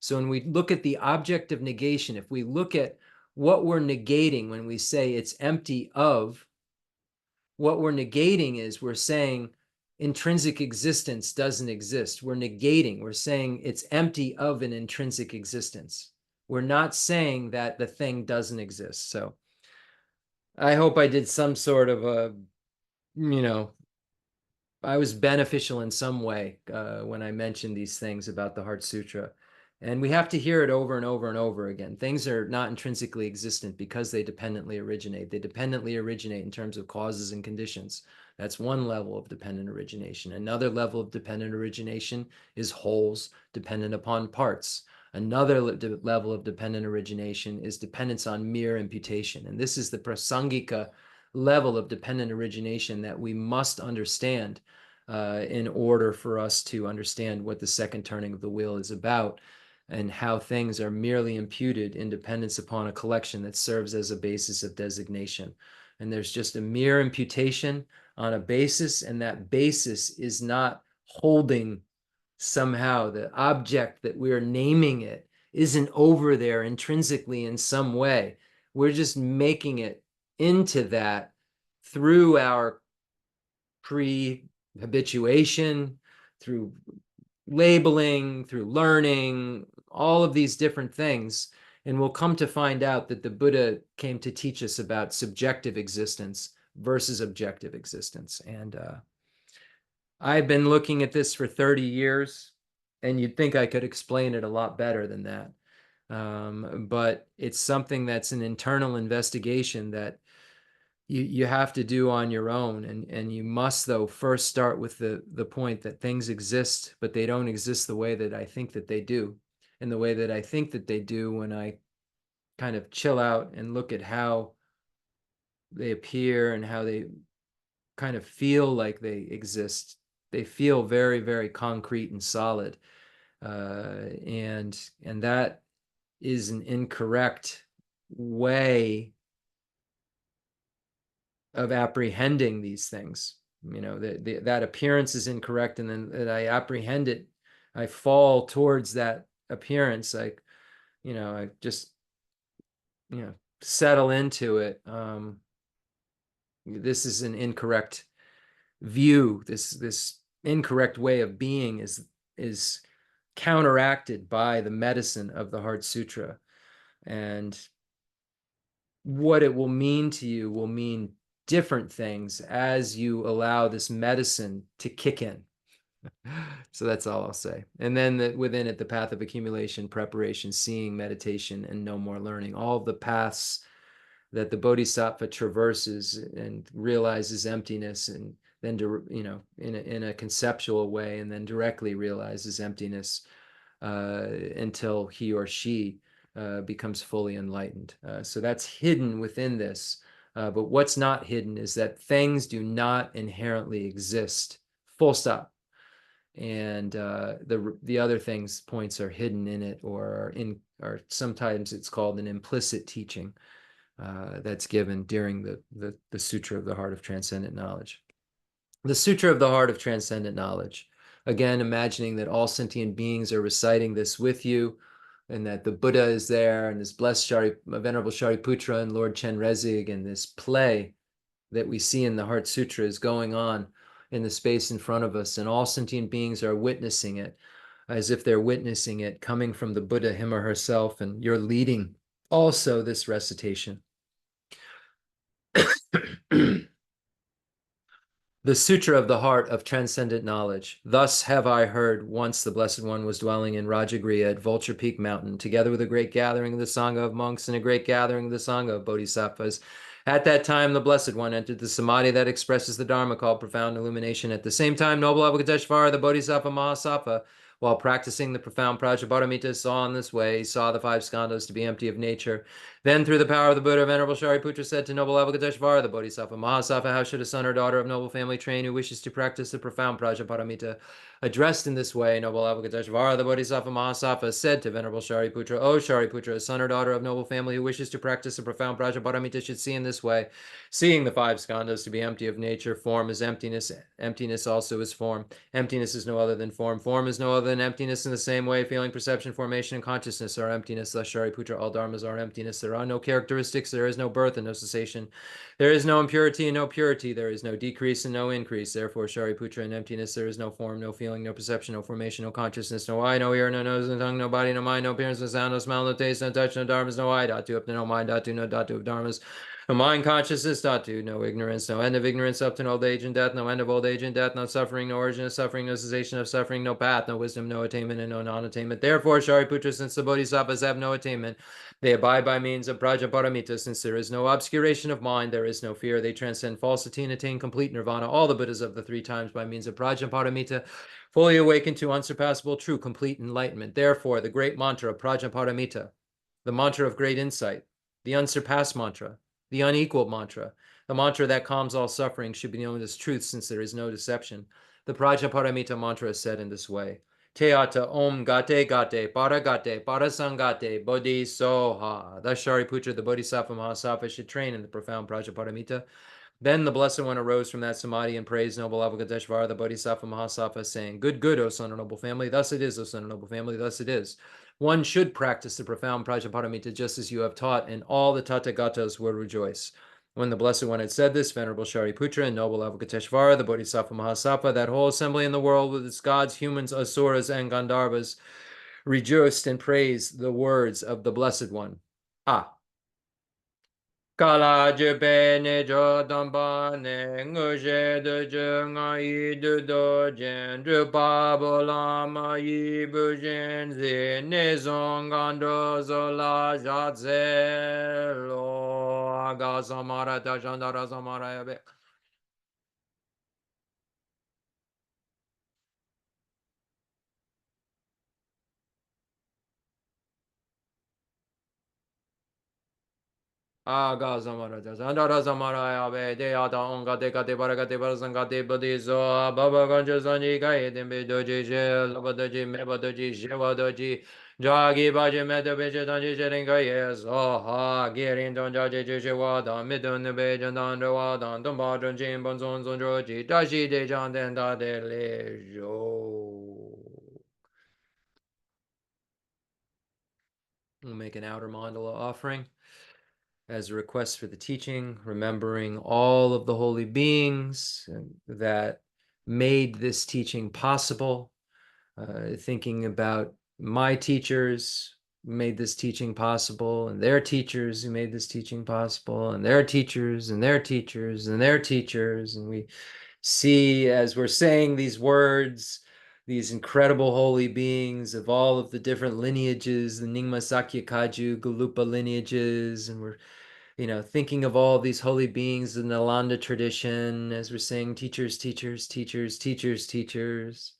So when we look at the object of negation, if we look at what we're negating when we say it's empty of, what we're negating is we're saying intrinsic existence doesn't exist. We're negating, we're saying it's empty of an intrinsic existence. We're not saying that the thing doesn't exist. So I hope I did some sort of I was beneficial in some way when I mentioned these things about the Heart Sutra. And we have to hear it over and over and over again. Things are not intrinsically existent because they dependently originate. They dependently originate in terms of causes and conditions. That's one level of dependent origination. Another level of dependent origination is wholes dependent upon parts. Another level of dependent origination is dependence on mere imputation. And this is the prasangika level of dependent origination that we must understand in order for us to understand what the second turning of the wheel is about, and how things are merely imputed in dependence upon a collection that serves as a basis of designation. And there's just a mere imputation on a basis, and that basis is not holding somehow. The object that we're naming it isn't over there intrinsically in some way. We're just making it into that through our pre-habituation, through labeling, through learning, all of these different things. And we'll come to find out that the Buddha came to teach us about subjective existence versus objective existence. And I've been looking at this for 30 years, and you'd think I could explain it a lot better than that. But it's something that's an internal investigation that you have to do on your own. And you must, though, first start with the point that things exist, but they don't exist the way that I think that they do. And the way that I think that they do, when I kind of chill out and look at how they appear and how they kind of feel like they exist, they feel very, very concrete and solid. And that is an incorrect way of apprehending these things. That appearance is incorrect, and then that I apprehend it, I fall towards that appearance. I just settle into it. This is an incorrect view. This incorrect way of being is counteracted by the medicine of the Heart Sutra. And what it will mean to you will mean different things as you allow this medicine to kick in. So that's all I'll say. And then within it, the path of accumulation, preparation, seeing, meditation, and no more learning. All of the paths that the Bodhisattva traverses and realizes emptiness, and then in a conceptual way, and then directly realizes emptiness until he or she becomes fully enlightened. So that's hidden within this. But what's not hidden is that things do not inherently exist, full stop. And the other things, points, are hidden in it, or sometimes it's called an implicit teaching that's given during the Sutra of the Heart of Transcendent Knowledge. The Sutra of the Heart of Transcendent Knowledge. Again, imagining that all sentient beings are reciting this with you, and that the Buddha is there, and this blessed Venerable Shariputra and Lord Chenrezig, and this play that we see in the Heart Sutra is going on in the space in front of us, and all sentient beings are witnessing it as if they're witnessing it coming from the Buddha, him or herself, and you're leading also this recitation. The Sutra of the Heart of Transcendent Knowledge. Thus have I heard, once the Blessed One was dwelling in Rajagriha at Vulture Peak Mountain, together with a great gathering of the Sangha of monks and a great gathering of the Sangha of Bodhisattvas. At that time, the Blessed One entered the samadhi that expresses the Dharma, called profound illumination. At the same time, noble Avalokiteshvara, the Bodhisattva Mahasattva, while practicing the profound Prajnaparamita, saw in this way, saw the 5 skandhas to be empty of nature. Then, through the power of the Buddha, Venerable Shariputra said to noble Avalokiteshvara, the Bodhisattva Mahasattva, how should a son or daughter of noble family train who wishes to practice the profound Prajnaparamita? Addressed in this way, noble Avalokiteshvara, the Bodhisattva Mahasattva, said to Venerable Shariputra, O Shariputra, a son or daughter of noble family who wishes to practice the profound Prajnaparamita should see in this way, seeing the 5 skandhas to be empty of nature. Form is emptiness. Emptiness also is form. Emptiness is no other than form. Form is no other than emptiness. In the same way, feeling, perception, formation, and consciousness are emptiness. Thus, Shariputra, all dharmas are emptiness. There are no characteristics. There is no birth and no cessation. There is no impurity and no purity. There is no decrease and no increase. Therefore, Shariputra, in emptiness, there is no form, no feeling, no perception, no formation, no consciousness, no eye, no ear, no nose, no tongue, no body, no mind, no appearance, no sound, no smell, no taste, no touch, no dharmas, no eye, dhatu, up to no mind, dhatu, no dhatu of dharmas. No mind, consciousness, dhatu, no ignorance, no end of ignorance, up to old age and death, no end of old age and death, no suffering, no origin of suffering, no cessation of suffering, no path, no wisdom, no attainment, and no non-attainment. Therefore, Shariputra, since the Bodhisattvas have no attainment, they abide by means of Prajnaparamita. Since there is no obscuration of mind, there is no fear. They transcend falsity and attain complete nirvana. All the Buddhas of the 3 times by means of Prajnaparamita fully awakened to unsurpassable, true, complete enlightenment. Therefore, the great mantra of Prajnaparamita, the mantra of great insight, the unsurpassed mantra, the unequaled mantra, the mantra that calms all suffering, should be known as truth, since there is no deception. The Prajnaparamita mantra is said in this way. Teata om gate gate paragate parasangate bodhi soha. Thus Shariputra, the Bodhisattva Mahasattva, should train in the profound Prajnaparamita. Then the Blessed One arose from that samadhi and praised noble Avalokiteshvara, the Bodhisattva Mahasattva, saying, Good, good, O son of noble family. Thus it is, O son of noble family. Thus it is. One should practice the profound Prajnaparamita just as you have taught, and all the Tathagatas will rejoice. When the Blessed One had said this, Venerable Shariputra and noble Avalokiteshvara, the Bodhisattva Mahasattva, that whole assembly in the world with its gods, humans, asuras, and Gandharvas, rejoiced and praised the words of the Blessed One. Kala jupe ne jo dampa ne ngushe de je nga yi de do jen ju pa bo lama yi bu jen zi ne zong gan do zo la ja ze lo aga samara ta chandara samara ya be. Aga zamara andara zamara ya be de ata onga de kate baraka de barasanga de buddhizo baba ganjo sanji kai de be doji je labadoji me badoji shewadoji jagi baji me de beje danji jering kai so ha girin don jaji je shewa da midun de be jandan de wa dan don ba don jin bon zon zon joji dashi de jan den da de le jo. We'll make an outer mandala offering as a request for the teaching, remembering all of the holy beings that made this teaching possible, thinking about my teachers who made this teaching possible, and their teachers who made this teaching possible, and their teachers, and their teachers, and their teachers. And we see, as we're saying these words, these incredible holy beings of all of the different lineages, the Nyingma Sakya Kaju, Galupa lineages, and we're thinking of all these holy beings in the Nalanda tradition as we're saying teachers, teachers, teachers, teachers, teachers.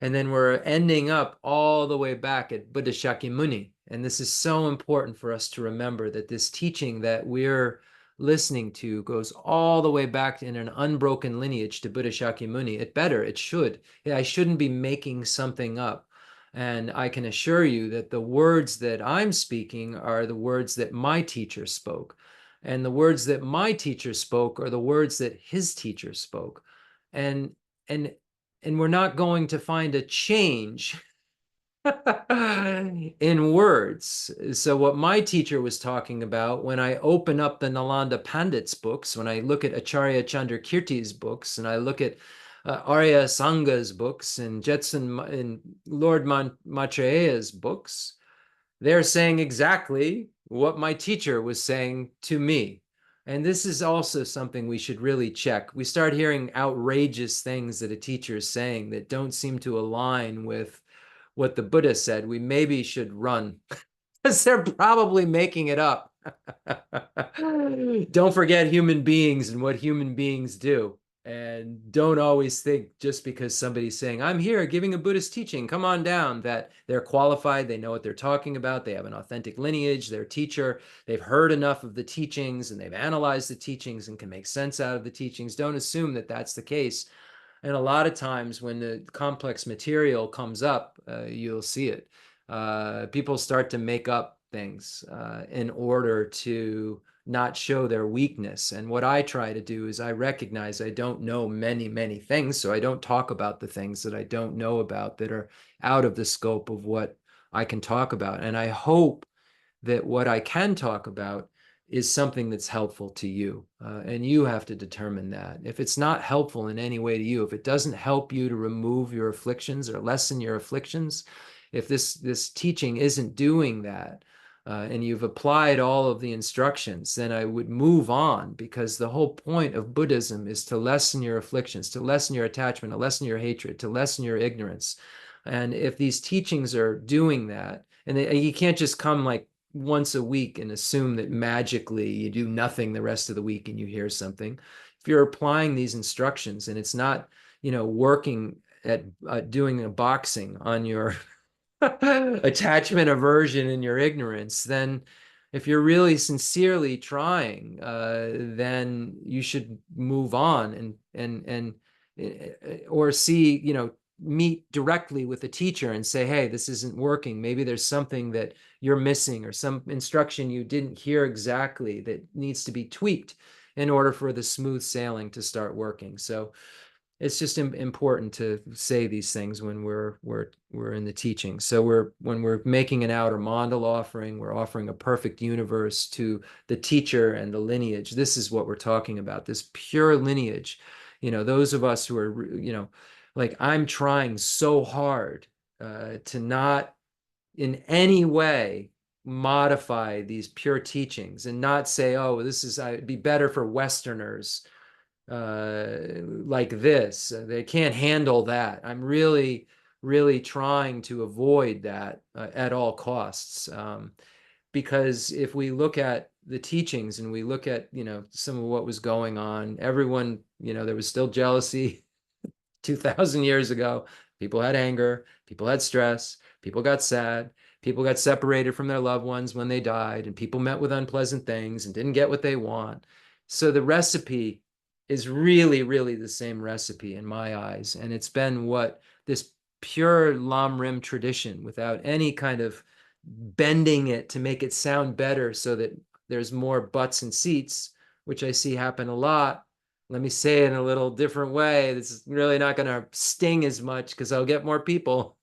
And then we're ending up all the way back at Buddha Shakyamuni. And this is so important for us to remember that this teaching that we're listening to goes all the way back in an unbroken lineage to Buddha Shakyamuni. It should. I shouldn't be making something up. And I can assure you that the words that I'm speaking are the words that my teacher spoke. And the words that my teacher spoke are the words that his teacher spoke. And and and we're not going to find a change in words. So what my teacher was talking about, when I open up the Nalanda Pandit's books, when I look at Acharya Chandrakirti's books, and I look at Arya Sanga's books and Jetson and Lord Maitreya's books, they're saying exactly what my teacher was saying to me. And this is also something we should really check. We start hearing outrageous things that a teacher is saying that don't seem to align with what the Buddha said. We maybe should run because they're probably making it up. Don't forget human beings and what human beings do. And don't always think just because somebody's saying, I'm here giving a Buddhist teaching, come on down, that they're qualified, they know what they're talking about, they have an authentic lineage, their teacher, they've heard enough of the teachings and they've analyzed the teachings and can make sense out of the teachings. Don't assume that that's the case. And a lot of times when the complex material comes up, you'll see it. People start to make up things in order to not show their weakness. And what I try to do is I recognize I don't know many, many things. So I don't talk about the things that I don't know about that are out of the scope of what I can talk about. And I hope that what I can talk about is something that's helpful to you. And you have to determine that. If it's not helpful in any way to you, if it doesn't help you to remove your afflictions or lessen your afflictions, if this teaching isn't doing that, and you've applied all of the instructions, then I would move on, because the whole point of Buddhism is to lessen your afflictions, to lessen your attachment, to lessen your hatred, to lessen your ignorance. And if these teachings are doing that, and you can't just come like once a week and assume that magically you do nothing the rest of the week and you hear something. If you're applying these instructions and it's not, working at doing a boxing on your attachment, aversion, and your ignorance, then if you're really sincerely trying, then you should move on and or see, meet directly with the teacher and say, hey, this isn't working. Maybe there's something that you're missing or some instruction you didn't hear exactly that needs to be tweaked in order for the smooth sailing to start working. So it's just important to say these things when we're in the teaching. So when we're making an outer mandala offering, we're offering a perfect universe to the teacher and the lineage. This is what we're talking about, this pure lineage. Those of us who are, like, I'm trying so hard to not in any way modify these pure teachings and not say, oh, this is, it'd be better for Westerners like this. They can't handle that. I'm really, really trying to avoid that at all costs. Because if we look at the teachings and we look at, some of what was going on, everyone, there was still jealousy 2000 years ago. People had anger, people had stress, people got sad, people got separated from their loved ones when they died, and people met with unpleasant things and didn't get what they want. So the recipe is really, really the same recipe in my eyes. And it's been what this pure Lam Rim tradition, without any kind of bending it to make it sound better so that there's more butts and seats, which I see happen a lot. Let me say it in a little different way. This is really not going to sting as much because I'll get more people.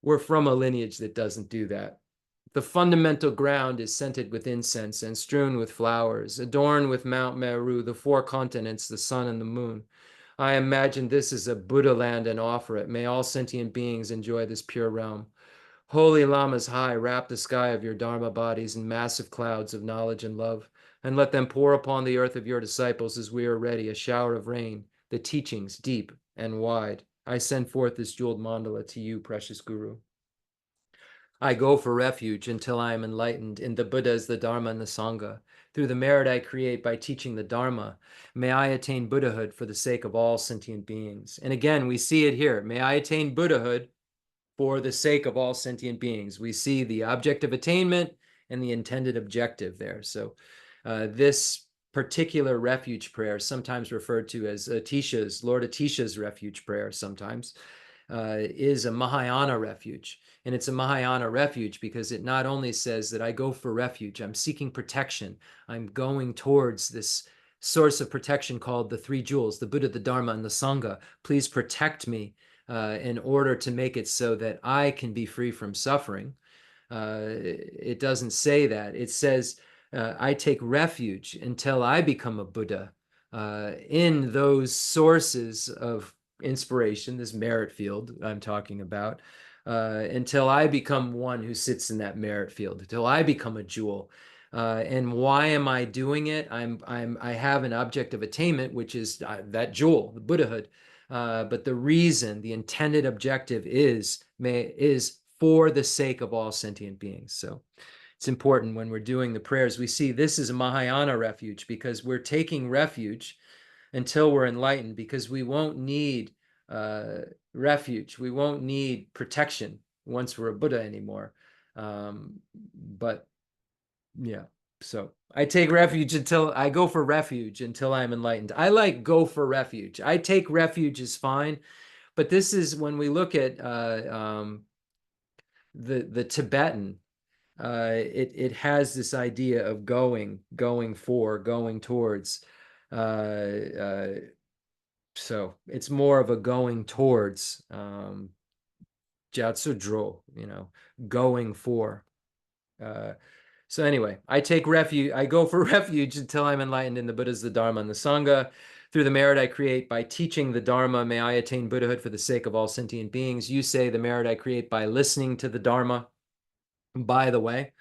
We're from a lineage that doesn't do that. The fundamental ground is scented with incense and strewn with flowers, adorned with Mount Meru, the four continents, the sun and the moon. I imagine this is a Buddha land and offer it. May all sentient beings enjoy this pure realm. Holy Lamas high, wrap the sky of your Dharma bodies in massive clouds of knowledge and love, and let them pour upon the earth of your disciples as we are ready, a shower of rain, the teachings deep and wide. I send forth this jeweled mandala to you, precious Guru. I go for refuge until I am enlightened in the Buddhas, the Dharma, and the Sangha. Through the merit I create by teaching the Dharma, may I attain Buddhahood for the sake of all sentient beings. And again, we see it here. May I attain Buddhahood for the sake of all sentient beings. We see the object of attainment and the intended objective there. So this particular refuge prayer, sometimes referred to as Atisha's, Lord Atisha's refuge prayer sometimes, is a Mahayana refuge. And it's a Mahayana refuge because it not only says that I go for refuge, I'm seeking protection, I'm going towards this source of protection called the three jewels, the Buddha, the Dharma, and the Sangha. Please protect me in order to make it so that I can be free from suffering. It doesn't say that. It says, I take refuge until I become a Buddha in those sources of inspiration, this merit field I'm talking about, until I become one who sits in that merit field, until I become a jewel. And why am I doing it? I have an object of attainment, which is that jewel, the Buddhahood. But the reason, the intended objective is for the sake of all sentient beings. So it's important when we're doing the prayers. We see this is a Mahayana refuge because we're taking refuge until we're enlightened, because we won't need refuge. We won't need protection once we're a Buddha anymore. But yeah, so I take refuge until I go for refuge until I'm enlightened. I like go for refuge. I take refuge is fine, but this is when we look at the Tibetan. It has this idea of going for, going towards. So it's more of a going towards, jiatsudro, going for. So anyway, I take refuge, I go for refuge until I'm enlightened in the Buddhas, the Dharma, and the Sangha. Through the merit I create by teaching the Dharma, may I attain Buddhahood for the sake of all sentient beings. You say the merit I create by listening to the Dharma. By the way,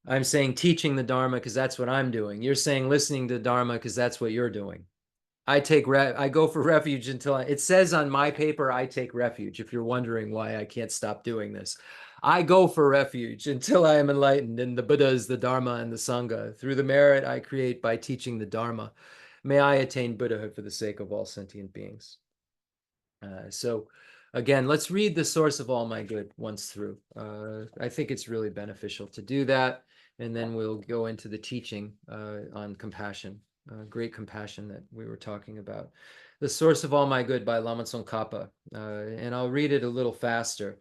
I'm saying teaching the Dharma because that's what I'm doing. You're saying listening to the Dharma because that's what you're doing. I go for refuge until it says on my paper, I take refuge. If you're wondering why I can't stop doing this, I go for refuge until I am enlightened in the Buddhas, the Dharma, and the Sangha. Through the merit I create by teaching the Dharma, may I attain Buddhahood for the sake of all sentient beings. So again, let's read the source of all my good once through. I think it's really beneficial to do that. And then we'll go into the teaching on compassion. Great compassion that we were talking about. The Source of All My Good by Lama Tsongkhapa. And I'll read it a little faster.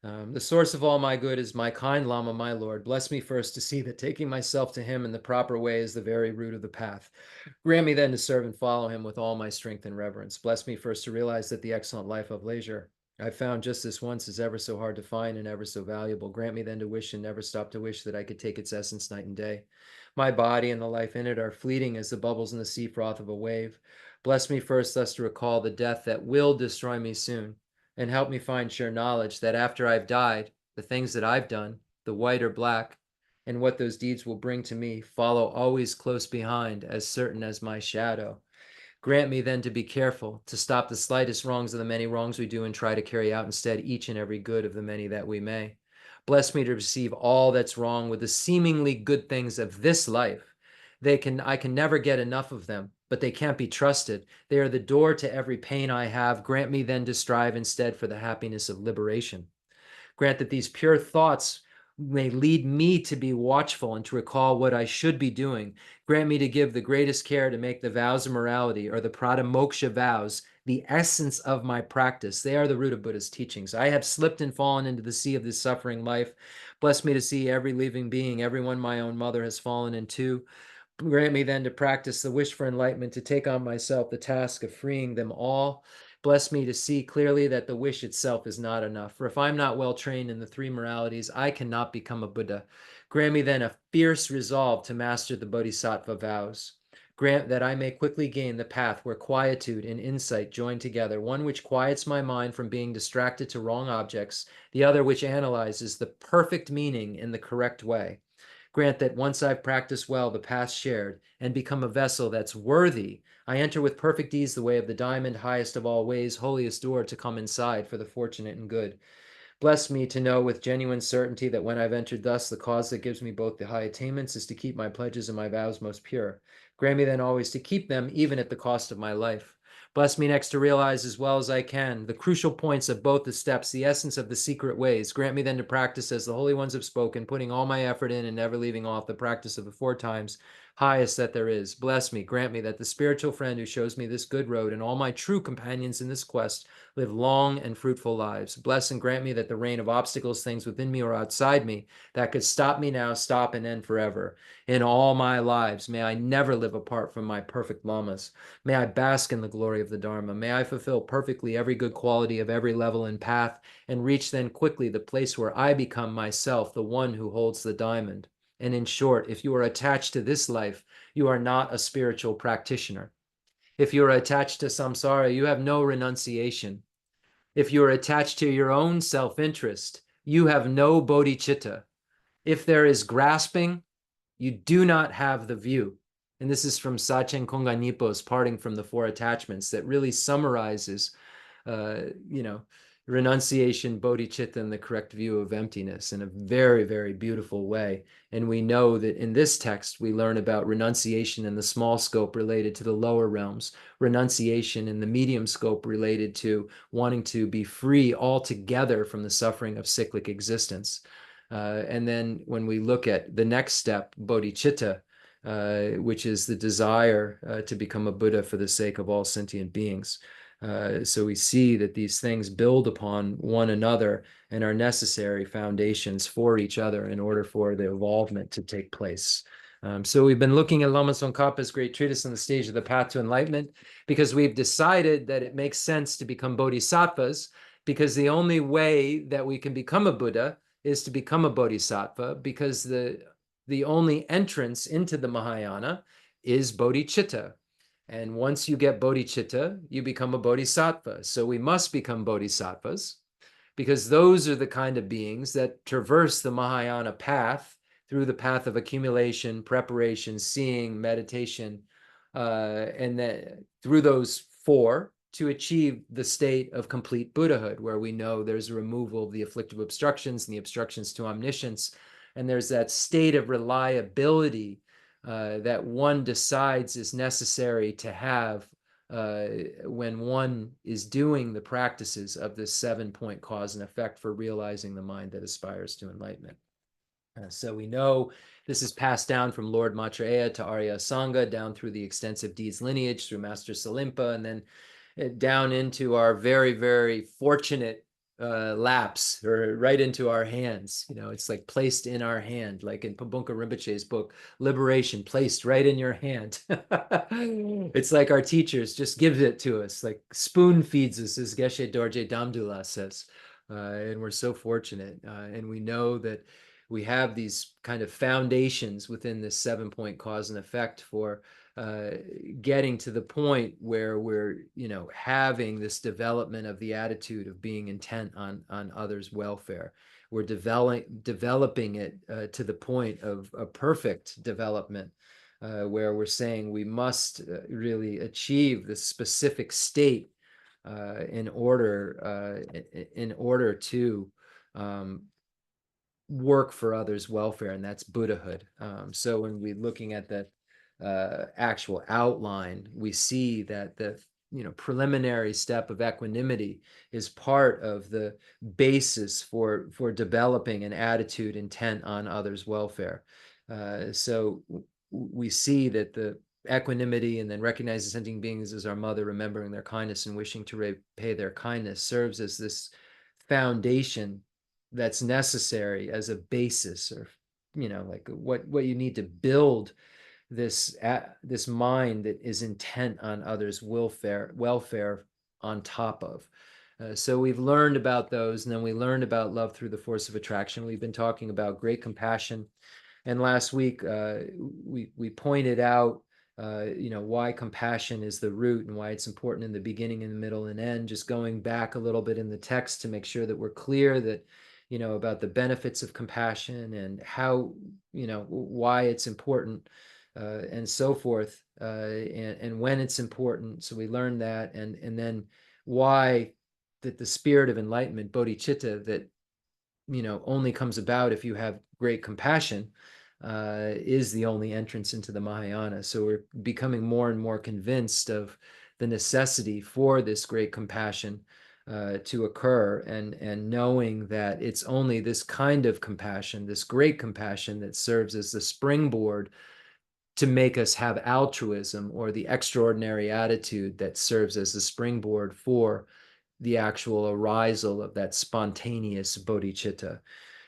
The source of all my good is my kind Lama, my Lord. Bless me first to see that taking myself to him in the proper way is the very root of the path. Grant me then to serve and follow him with all my strength and reverence. Bless me first to realize that the excellent life of leisure I found just this once is ever so hard to find and ever so valuable. Grant me then to wish and never stop to wish that I could take its essence night and day. My body and the life in it are fleeting as the bubbles in the sea froth of a wave. Bless me first thus to recall the death that will destroy me soon, and help me find sure knowledge that after I've died, the things that I've done, the white or black, and what those deeds will bring to me, follow always close behind, as certain as my shadow. Grant me then to be careful, to stop the slightest wrongs of the many wrongs we do, and try to carry out instead each and every good of the many that we may. Bless me to receive all that's wrong with the seemingly good things of this life. I can never get enough of them, but they can't be trusted. They are the door to every pain I have. Grant me then to strive instead for the happiness of liberation. Grant that these pure thoughts may lead me to be watchful and to recall what I should be doing. Grant me to give the greatest care to make the vows of morality, or the pradamoksha vows, the essence of my practice. They are the root of Buddha's teachings. I have slipped and fallen into the sea of this suffering life. Bless me to see every living being, everyone my own mother has fallen into. Grant me then to practice the wish for enlightenment, to take on myself the task of freeing them all. Bless me to see clearly that the wish itself is not enough. For if I'm not well trained in the three moralities, I cannot become a Buddha. Grant me then a fierce resolve to master the Bodhisattva vows. Grant that I may quickly gain the path where quietude and insight join together, one which quiets my mind from being distracted to wrong objects, the other which analyzes the perfect meaning in the correct way. Grant that once I've practiced well the path shared and become a vessel that's worthy, I enter with perfect ease the way of the diamond, highest of all ways, holiest door to come inside for the fortunate and good. Bless me to know with genuine certainty that when I've entered thus, the cause that gives me both the high attainments is to keep my pledges and my vows most pure. Grant me then always to keep them, even at the cost of my life. Bless me next to realize as well as I can the crucial points of both the steps, the essence of the secret ways. Grant me then to practice as the holy ones have spoken, putting all my effort in and never leaving off the practice of the 4 times highest that there is. Bless me, grant me that the spiritual friend who shows me this good road and all my true companions in this quest live long and fruitful lives. Bless and grant me that the rain of obstacles, things within me or outside me, that could stop me now, stop and end forever. In all my lives, may I never live apart from my perfect lamas. May I bask in the glory of the Dharma. May I fulfill perfectly every good quality of every level and path, and reach then quickly the place where I become myself, the one who holds the diamond. And in short, if you are attached to this life, you are not a spiritual practitioner. If you are attached to samsara, you have no renunciation. If you are attached to your own self-interest, you have no bodhicitta. If there is grasping, you do not have the view. And this is from Sachen Konga Nipo's Parting from the Four Attachments that really summarizes, renunciation, bodhicitta, and the correct view of emptiness in a very, very beautiful way. And we know that in this text, we learn about renunciation in the small scope related to the lower realms, renunciation in the medium scope related to wanting to be free altogether from the suffering of cyclic existence. And then when we look at the next step, bodhicitta, which is the desire to become a Buddha for the sake of all sentient beings. So we see that these things build upon one another and are necessary foundations for each other in order for the evolvement to take place. So we've been looking at Lama Tsongkhapa's great treatise on the stage of the path to enlightenment because we've decided that it makes sense to become bodhisattvas, because the only way that we can become a Buddha is to become a bodhisattva, because the only entrance into the Mahayana is bodhicitta. And once you get bodhicitta, you become a bodhisattva. So we must become bodhisattvas, because those are the kind of beings that traverse the Mahayana path through the path of accumulation, preparation, seeing, meditation, and then through those 4 to achieve the state of complete Buddhahood, where we know there's a removal of the afflictive obstructions and the obstructions to omniscience. And there's that state of reliability that one decides is necessary to have when one is doing the practices of this 7-point cause and effect for realizing the mind that aspires to enlightenment. So we know this is passed down from Lord Maitreya to Arya Sangha, down through the extensive deeds lineage, through Master Salimpa, and then down into our very, very fortunate laps, or right into our hands. It's like placed in our hand, like in Pabunka Rinpoche's book, Liberation, placed right in your hand. It's like our teachers just give it to us, like spoon feeds us, as Geshe Dorje Damdula says. And we're so fortunate. And we know that we have these kind of foundations within this 7-point cause and effect for getting to the point where we're, having this development of the attitude of being intent on others' welfare. we're developing it to the point of a perfect development, where we're saying we must really achieve the specific state in order to work for others' welfare, and that's Buddhahood. So when we're looking at the actual outline, we see that the preliminary step of equanimity is part of the basis for developing an attitude intent on others' welfare. So we see that the equanimity and then recognizing sentient beings as our mother, remembering their kindness and wishing to repay their kindness, serves as this foundation that's necessary as a basis, or like what you need to build this mind that is intent on others' welfare on top of. So we've learned about those, and then we learned about love through the force of attraction. We've been talking about great compassion, and last week we pointed out why compassion is the root and why it's important in the beginning, in the middle, and end. Just going back a little bit in the text to make sure that we're clear that about the benefits of compassion and how why it's important, and so forth, and when it's important. So we learned that, and then why that the spirit of enlightenment, bodhicitta, that only comes about if you have great compassion, is the only entrance into the Mahayana. So we're becoming more and more convinced of the necessity for this great compassion to occur, and knowing that it's only this kind of compassion, this great compassion, that serves as the springboard to make us have altruism, or the extraordinary attitude that serves as the springboard for the actual arisal of that spontaneous bodhicitta.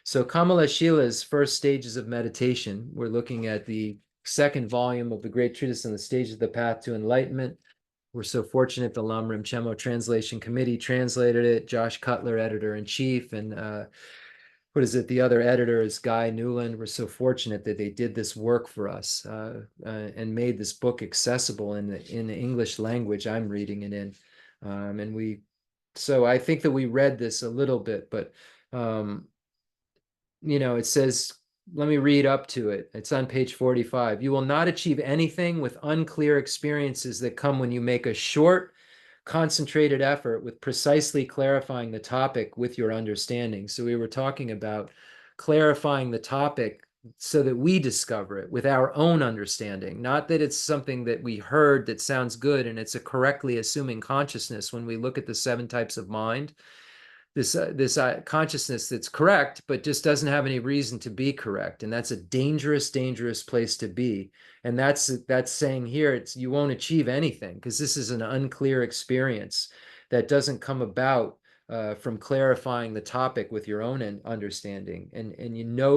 So Kamala Shila's first stages of meditation, we're looking at the second volume of the Great Treatise on the Stages of the Path to Enlightenment. We're so fortunate the Lam Rinpoche Translation Committee translated it. Josh Cutler, editor-in-chief, and the other editor is Guy Newland. We're so fortunate that they did this work for us and made this book accessible in the English language I'm reading it in. So I think that we read this a little bit, but it says, let me read up to it. It's on page 45. You will not achieve anything with unclear experiences that come when you make a short, concentrated effort with precisely clarifying the topic with your understanding. So we were talking about clarifying the topic so that we discover it with our own understanding, not that it's something that we heard that sounds good and it's a correctly assuming consciousness. When we look at the 7 types of mind, this consciousness that's correct, but just doesn't have any reason to be correct. And that's a dangerous, dangerous place to be. And that's saying here, you won't achieve anything, because this is an unclear experience that doesn't come about from clarifying the topic with your own understanding. And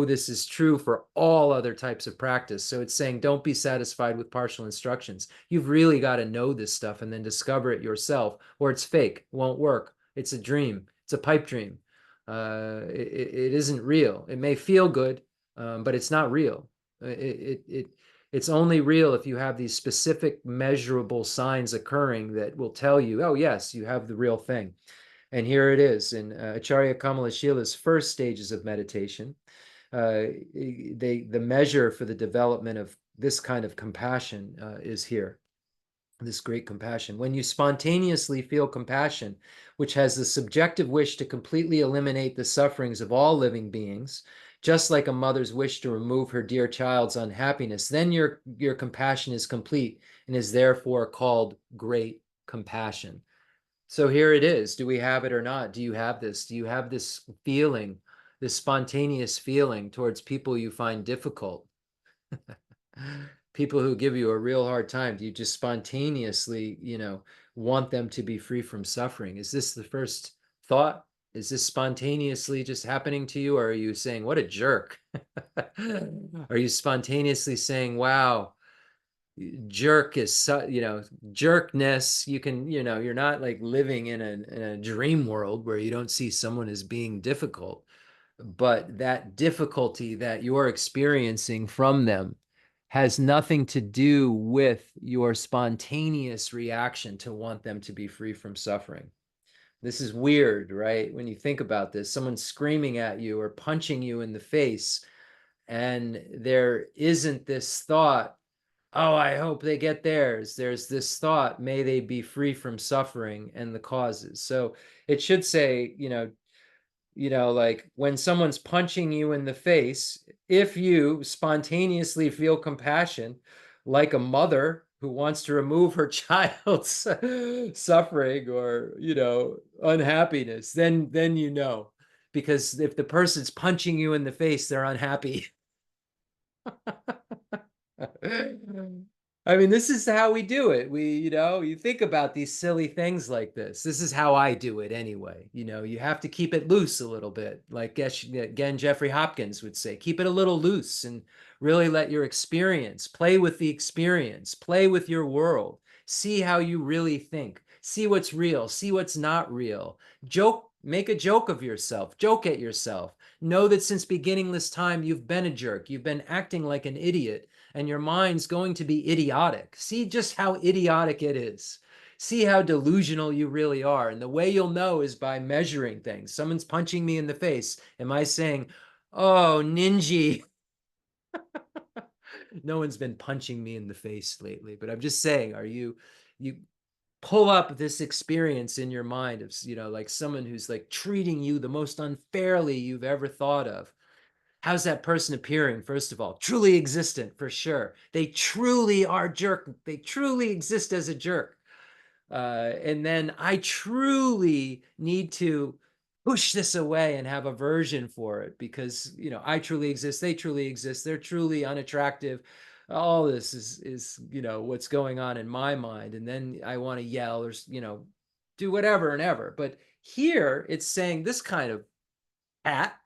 this is true for all other types of practice. So it's saying, don't be satisfied with partial instructions. You've really got to know this stuff and then discover it yourself, or it's fake, it won't work. It's a dream. It's a pipe dream. It isn't real. It may feel good, but it's not real. It's only real if you have these specific measurable signs occurring that will tell you, oh yes, you have the real thing. And here it is in Acharya Kamala Shila's first stages of meditation. The measure for the development of this kind of compassion is here. This great compassion. When you spontaneously feel compassion, which has the subjective wish to completely eliminate the sufferings of all living beings, just like a mother's wish to remove her dear child's unhappiness, then your compassion is complete and is therefore called great compassion. So here it is. Do we have it or not? Do you have this? Do you have this feeling, this spontaneous feeling towards people you find difficult? People who give you a real hard time? Do you just spontaneously, want them to be free from suffering? Is this the first thought? Is this spontaneously just happening to you? Or are you saying, what a jerk? Are you spontaneously saying, wow, jerk is, jerkness? You can, you're not like living in a dream world where you don't see someone as being difficult, but that difficulty that you're experiencing from them has nothing to do with your spontaneous reaction to want them to be free from suffering. This is weird, right? When you think about this, someone's screaming at you or punching you in the face, and there isn't this thought, oh, I hope they get theirs. There's this thought, may they be free from suffering and the causes. So it should say, like when someone's punching you in the face, if you spontaneously feel compassion, like a mother who wants to remove her child's suffering or, unhappiness, then because if the person's punching you in the face, they're unhappy. I mean, this is how we do it. You think about these silly things like this. This is how I do it anyway. You have to keep it loose a little bit. Like again, Jeffrey Hopkins would say, keep it a little loose and really let your experience play with the experience, play with your world, see how you really think, see what's real, see what's not real. Joke, make a joke of yourself, joke at yourself. Know that since beginningless time, you've been a jerk. You've been acting like an idiot, and your mind's going to be idiotic. See just how idiotic it is. See how delusional you really are. And the way you'll know is by measuring things. Someone's punching me in the face. Am I saying, oh, ninja? No one's been punching me in the face lately, but I'm just saying, you pull up this experience in your mind of, like someone who's like treating you the most unfairly you've ever thought of. How's that person appearing? First of all, truly existent for sure. They truly are jerk. They truly exist as a jerk. And then I truly need to push this away and have aversion for it because, I truly exist. They truly exist. They're truly unattractive. All this is what's going on in my mind. And then I want to yell or, do whatever and ever. But here it's saying this kind of hat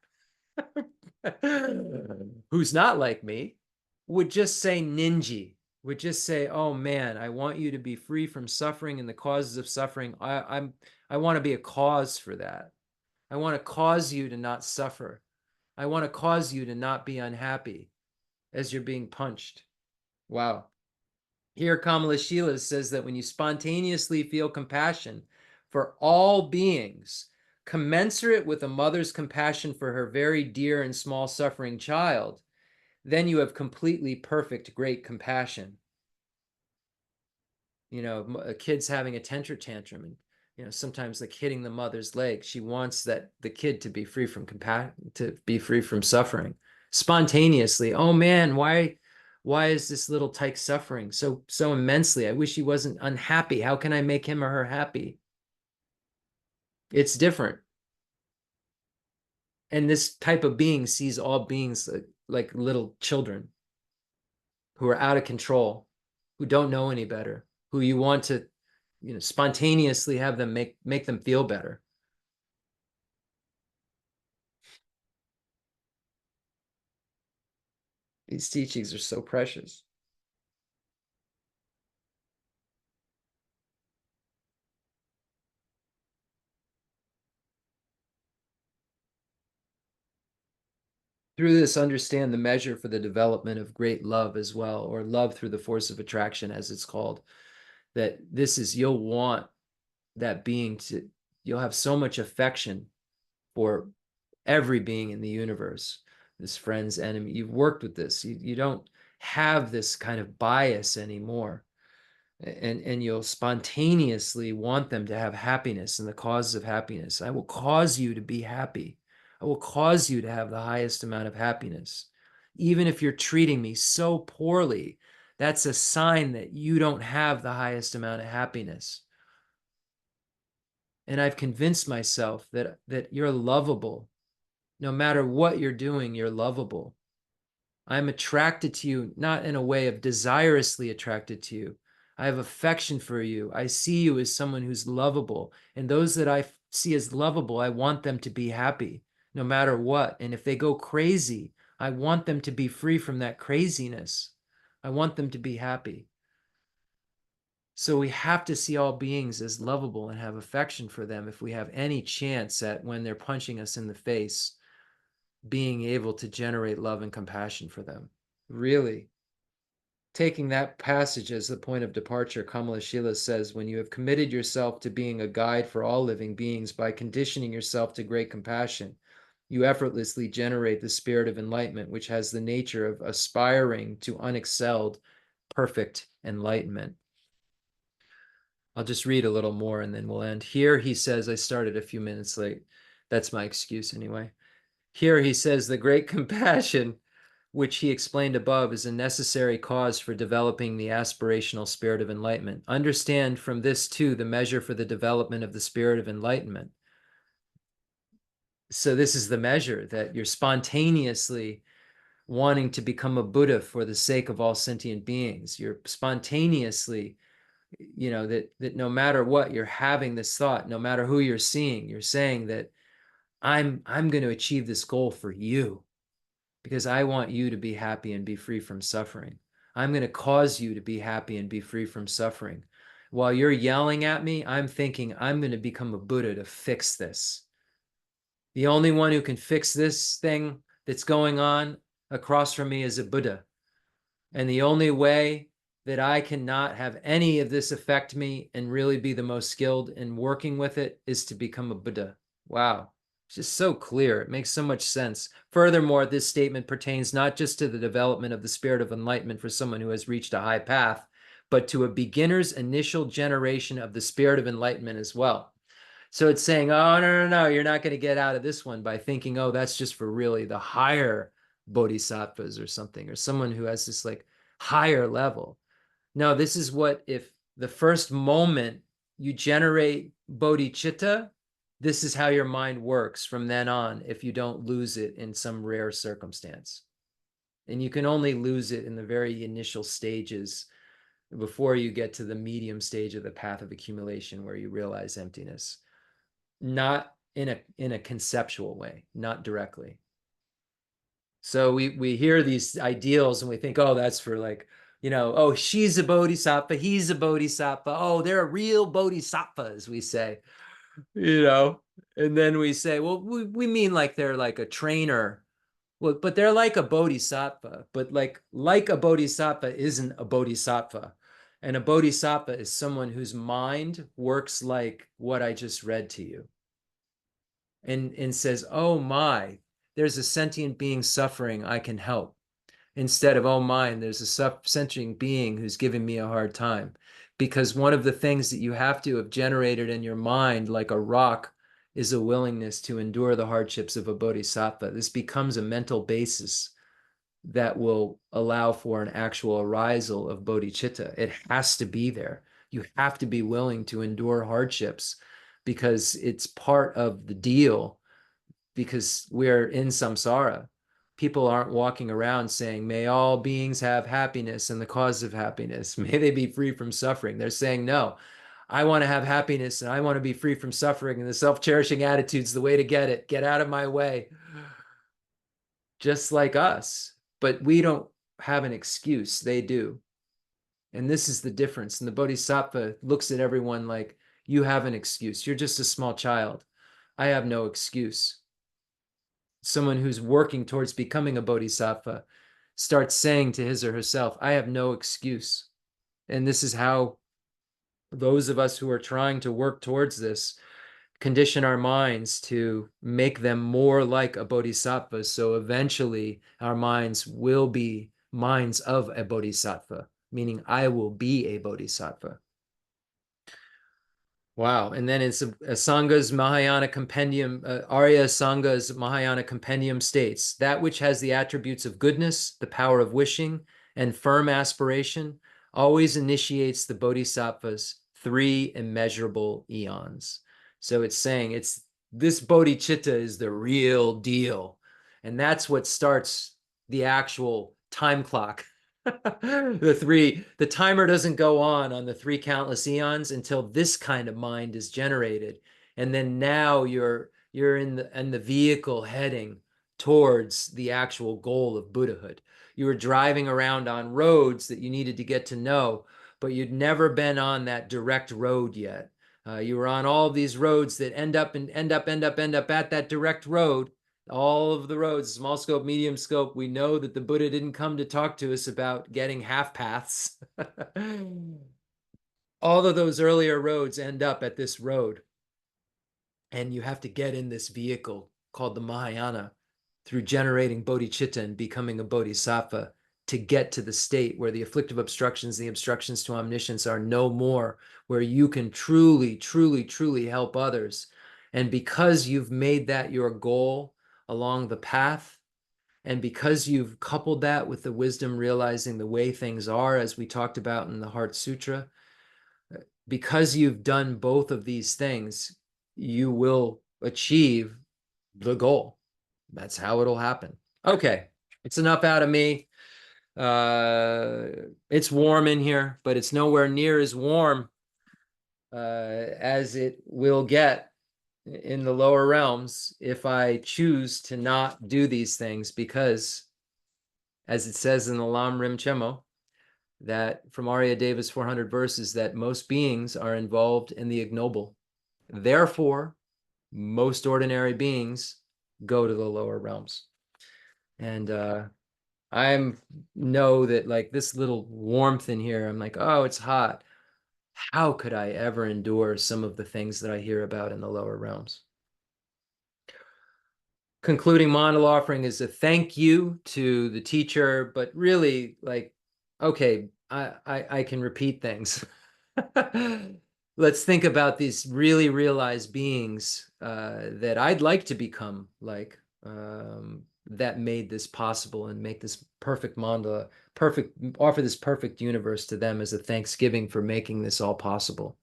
who's not like me would just say ninja, would just say, oh man, I want you to be free from suffering and the causes of suffering. I want to be a cause for that. I want to cause you to not suffer. I want to cause you to not be unhappy as you're being punched. Wow. Here Kamala Shila says that when you spontaneously feel compassion for all beings, commensurate with a mother's compassion for her very dear and small suffering child, then you have completely perfect great compassion. A kid's having a temper tantrum and sometimes like hitting the mother's leg. She wants that the kid to be free from to be free from suffering spontaneously. Oh man, why is this little tyke suffering so immensely? I wish he wasn't unhappy. How can I make him or her happy? It's different. And this type of being sees all beings like little children who are out of control, who don't know any better, who you want to, spontaneously have them make them feel better. These teachings are so precious. Through this, understand the measure for the development of great love as well, or love through the force of attraction, as it's called. That this is, you'll want that being to, you'll have so much affection for every being in the universe, this friend's enemy. You've worked with this. You don't have this kind of bias anymore. And you'll spontaneously want them to have happiness and the causes of happiness. I will cause you to be happy. I will cause you to have the highest amount of happiness. Even if you're treating me so poorly, that's a sign that you don't have the highest amount of happiness. And I've convinced myself that you're lovable. No matter what you're doing, you're lovable. I'm attracted to you, not in a way of desirously attracted to you. I have affection for you. I see you as someone who's lovable. And those that I see as lovable, I want them to be happy no matter what. And if they go crazy, I want them to be free from that craziness. I want them to be happy. So we have to see all beings as lovable and have affection for them if we have any chance at, when they're punching us in the face, being able to generate love and compassion for them. Really. taking that passage as the point of departure, Kamala Shila says, when you have committed yourself to being a guide for all living beings by conditioning yourself to great compassion, you effortlessly generate the spirit of enlightenment, which has the nature of aspiring to unexcelled, perfect enlightenment. I'll just read a little more and then we'll end. Here he says, I started a few minutes late. That's my excuse anyway. Here he says, the great compassion, which he explained above, is a necessary cause for developing the aspirational spirit of enlightenment. Understand from this too the measure for the development of the spirit of enlightenment. So this is the measure, that you're spontaneously wanting to become a Buddha for the sake of all sentient beings. You're spontaneously, that no matter what, you're having this thought, no matter who you're seeing, you're saying that I'm going to achieve this goal for you because I want you to be happy and be free from suffering. I'm going to cause you to be happy and be free from suffering. While you're yelling at me, I'm thinking I'm going to become a Buddha to fix this. The only one who can fix this thing that's going on across from me is a Buddha. And the only way that I cannot have any of this affect me and really be the most skilled in working with it is to become a Buddha. Wow. It's just so clear. It makes so much sense. Furthermore, this statement pertains not just to the development of the spirit of enlightenment for someone who has reached a high path, but to a beginner's initial generation of the spirit of enlightenment as well. So it's saying, oh, no, you're not going to get out of this one by thinking, oh, that's just for really the higher bodhisattvas or something, or someone who has this like higher level. No, this is what, if the first moment you generate bodhicitta, this is how your mind works from then on if you don't lose it in some rare circumstance. And you can only lose it in the very initial stages before you get to the medium stage of the path of accumulation where you realize emptiness. Not in a conceptual way, not directly. So we hear these ideals and we think, oh, that's for like, oh, she's a bodhisattva, he's a bodhisattva, oh, they're a real bodhisattva, as we say, and then we say, well, we mean like they're like a trainer. Well, but they're like a bodhisattva, but like a bodhisattva isn't a bodhisattva. And a bodhisattva is someone whose mind works like what I just read to you. And says, oh my, there's a sentient being suffering, I can help. Instead of, oh my, there's a sentient being who's giving me a hard time. Because one of the things that you have to have generated in your mind, like a rock, is a willingness to endure the hardships of a bodhisattva. This becomes a mental basis that will allow for an actual arisal of bodhicitta. It has to be there. You have to be willing to endure hardships because it's part of the deal, because we're in samsara. People aren't walking around saying, may all beings have happiness and the cause of happiness. May they be free from suffering. They're saying, no, I want to have happiness and I want to be free from suffering. And the self-cherishing attitude's the way to get it. Get out of my way. Just like us. But we don't have an excuse. They do. And this is the difference. And the bodhisattva looks at everyone like, you have an excuse. You're just a small child. I have no excuse. Someone who's working towards becoming a bodhisattva starts saying to his or herself, I have no excuse. And this is how those of us who are trying to work towards this condition our minds to make them more like a bodhisattva. So eventually our minds will be minds of a bodhisattva, meaning I will be a bodhisattva. Wow. And then it's Sangha's Mahayana Compendium, Arya Sangha's Mahayana Compendium states, that which has the attributes of goodness, the power of wishing, and firm aspiration always initiates the bodhisattva's 3 immeasurable eons. So it's saying this bodhicitta is the real deal. And that's what starts the actual time clock. The timer doesn't go on the 3 countless eons until this kind of mind is generated. And then now you're in the vehicle heading towards the actual goal of Buddhahood. You were driving around on roads that you needed to get to know, but you'd never been on that direct road yet. You were on all these roads that end up at that direct road, all of the roads, small scope, medium scope, we know that the Buddha didn't come to talk to us about getting half paths. All of those earlier roads end up at this road. And you have to get in this vehicle called the Mahayana through generating bodhicitta and becoming a bodhisattva to get to the state where the afflictive obstructions, the obstructions to omniscience are no more, where you can truly, truly, truly help others. And because you've made that your goal along the path, and because you've coupled that with the wisdom realizing the way things are, as we talked about in the Heart Sutra, because you've done both of these things, you will achieve the goal. That's how it'll happen. Okay, it's enough out of me. It's warm in here, but it's nowhere near as warm as it will get in the lower realms if I choose to not do these things, because as it says in the Lam Rim Chemo, that from Arya Deva's 400 verses, that most beings are involved in the ignoble. Therefore, most ordinary beings go to the lower realms. And I know that like this little warmth in here, I'm like, oh, it's hot. How could I ever endure some of the things that I hear about in the lower realms? Concluding mandala offering is a thank you to the teacher, but really like, okay, I can repeat things. Let's think about these really realized beings that I'd like to become like, that made this possible and make this perfect mandala, offer this perfect universe to them as a thanksgiving for making this all possible.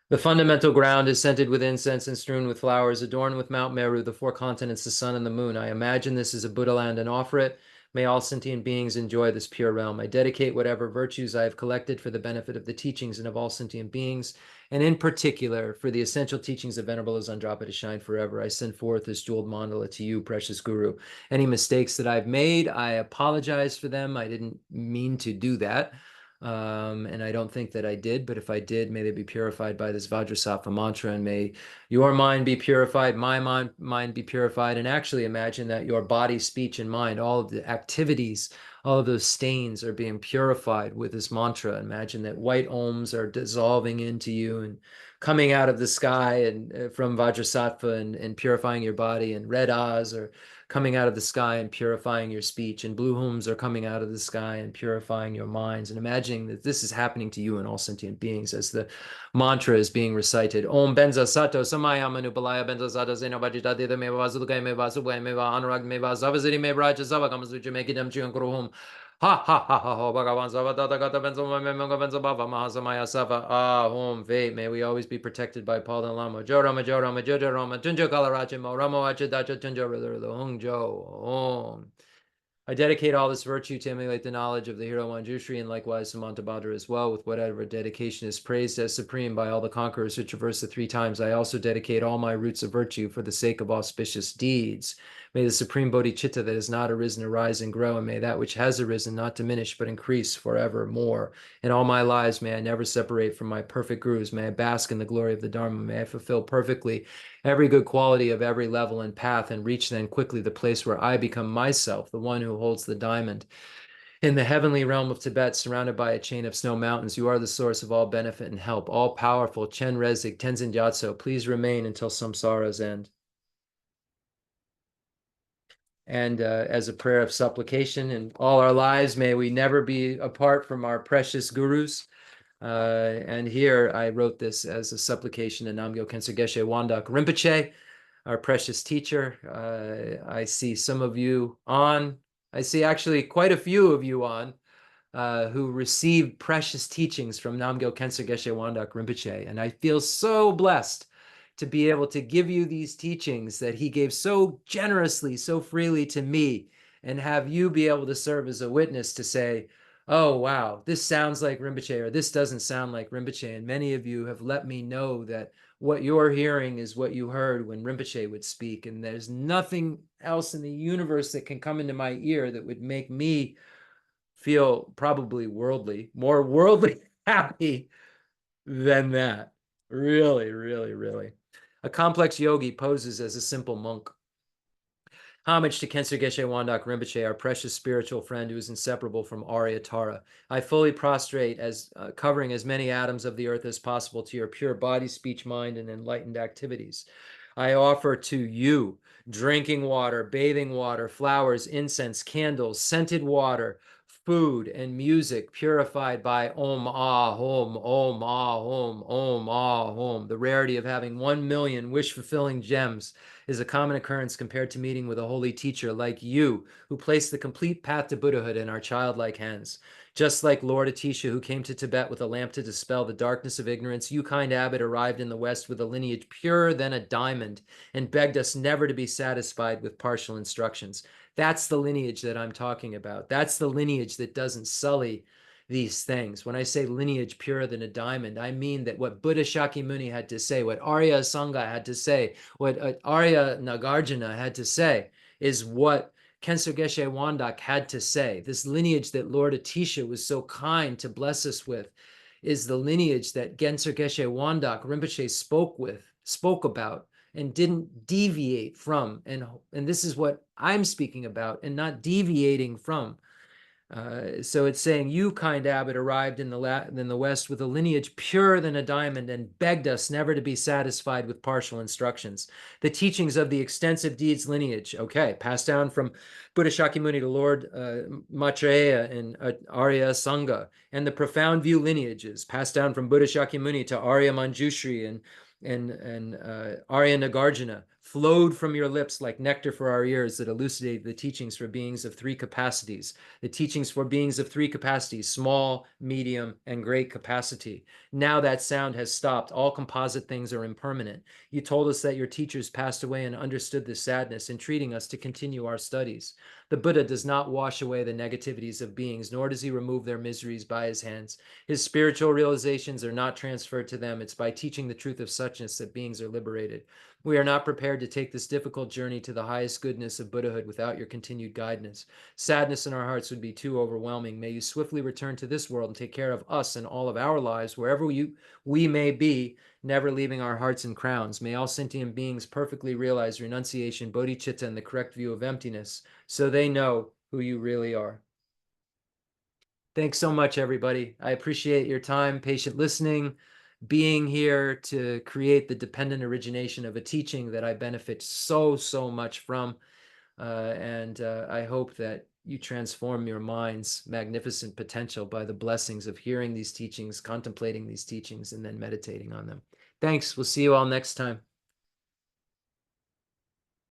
The fundamental ground is scented with incense and strewn with flowers, adorned with Mount Meru, the four continents, the sun, and the moon. I imagine this is a Buddha land and offer it. May all sentient beings enjoy this pure realm. I dedicate whatever virtues I have collected for the benefit of the teachings and of all sentient beings, and in particular for the essential teachings of Venerable Zandrapa to shine forever. I send forth this jeweled mandala to you, precious Guru. Any mistakes that I've made, I apologize for them. I didn't mean to do that. And I don't think that I did, but if I did, may they be purified by this Vajrasattva mantra, and may your mind be purified, my mind be purified, and actually imagine that your body, speech, and mind, all of the activities, all of those stains are being purified with this mantra. Imagine that white ohms are dissolving into you and coming out of the sky and from Vajrasattva and purifying your body, and red ahs are coming out of the sky and purifying your speech, and blue hums are coming out of the sky and purifying your minds, and imagining that this is happening to you and all sentient beings as the mantra is being recited. Om Benza Sato Samaya Manubalaya Benza Sato Zeno Vajita Dida Meva Zulga Meva Subway Meva Anurag Meva Zavaziri Meva Raja Zavakamazuja Mekidam Chiankuruhum. Ha ha ha ha ha Bhagavan Sava Tathagata Benzo Memanga Benzo Bava Mahasamaya Sava Ahom Ve. May we always be protected by Paul and Lama. Jorama Jorama Jojo Rama Tunjo Kalarachimo Ramo Achadacha Tunjo Hung Jo Om. I dedicate all this virtue to emulate the knowledge of the hero Manjushri, and likewise Samantabhadra as well, with whatever dedication is praised as supreme by all the conquerors who traverse the three times. I also dedicate all my roots of virtue for the sake of auspicious deeds. May the supreme bodhicitta that has not arisen arise and grow, and may that which has arisen not diminish but increase forevermore. In all my lives, may I never separate from my perfect gurus. May I bask in the glory of the Dharma. May I fulfill perfectly every good quality of every level and path, and reach then quickly the place where I become myself, the one who holds the diamond. In the heavenly realm of Tibet, surrounded by a chain of snow mountains, you are the source of all benefit and help. All powerful Chen Rezig Tenzin Gyatso, please remain until samsara's end. And as a prayer of supplication in all our lives, may we never be apart from our precious gurus. And here I wrote this as a supplication to Namgyal Khensur Geshe Wangdak Rinpoche, our precious teacher. I see some of you on. I see actually quite a few of you on who received precious teachings from Namgyal Khensur Geshe Wangdak Rinpoche. And I feel so blessed to be able to give you these teachings that he gave so generously, so freely to me, and have you be able to serve as a witness to say, oh, wow, this sounds like Rinpoche, or this doesn't sound like Rinpoche. And many of you have let me know that what you're hearing is what you heard when Rinpoche would speak. And there's nothing else in the universe that can come into my ear that would make me feel probably more worldly happy than that. Really, really, really. A complex yogi poses as a simple monk. Homage to Khensur Geshe Wangdak Rinpoche, our precious spiritual friend who is inseparable from Arya Tara. I fully prostrate as covering as many atoms of the earth as possible to your pure body, speech, mind, and enlightened activities. I offer to you drinking water, bathing water, flowers, incense, candles, scented water, food, and music purified by Om Ah Hom, Om Ah Hom, Om Ah Hom. The rarity of having 1 million wish-fulfilling gems is a common occurrence compared to meeting with a holy teacher like you, who placed the complete path to Buddhahood in our childlike hands. Just like Lord Atisha, who came to Tibet with a lamp to dispel the darkness of ignorance, you, kind abbot, arrived in the West with a lineage purer than a diamond and begged us never to be satisfied with partial instructions. That's the lineage that I'm talking about. That's the lineage that doesn't sully these things. When I say lineage purer than a diamond, I mean that what Buddha Shakyamuni had to say, what Arya Sangha had to say, what Arya Nagarjuna had to say is what Khensur Geshe Wangdak had to say. This lineage that Lord Atisha was so kind to bless us with is the lineage that Khensur Geshe Wangdak Rinpoche spoke about and didn't deviate from. And this is what I'm speaking about, and not deviating from. So it's saying, you, kind abbot, arrived in the West with a lineage purer than a diamond and begged us never to be satisfied with partial instructions. The teachings of the extensive deeds lineage, okay, passed down from Buddha Shakyamuni to Lord Maitreya and Arya Sangha, and the profound view lineages passed down from Buddha Shakyamuni to Arya Manjushri and Arya Nagarjuna, flowed from your lips like nectar for our ears that elucidated the teachings for beings of three capacities. The teachings for beings of three capacities: small, medium, and great capacity. Now that sound has stopped. All composite things are impermanent. You told us that your teachers passed away and understood the sadness, entreating us to continue our studies. The Buddha does not wash away the negativities of beings, nor does he remove their miseries by his hands. His spiritual realizations are not transferred to them. It's by teaching the truth of suchness that beings are liberated. We are not prepared to take this difficult journey to the highest goodness of Buddhahood without your continued guidance. Sadness in our hearts would be too overwhelming. May you swiftly return to this world and take care of us and all of our lives, wherever we may be, never leaving our hearts and crowns. May all sentient beings perfectly realize renunciation, bodhicitta, and the correct view of emptiness, so they know who you really are. Thanks so much, everybody. I appreciate your time, patient listening, being here to create the dependent origination of a teaching that I benefit so much from. And I hope that you transform your mind's magnificent potential by the blessings of hearing these teachings, contemplating these teachings, and then meditating on them. Thanks. We'll see you all next time.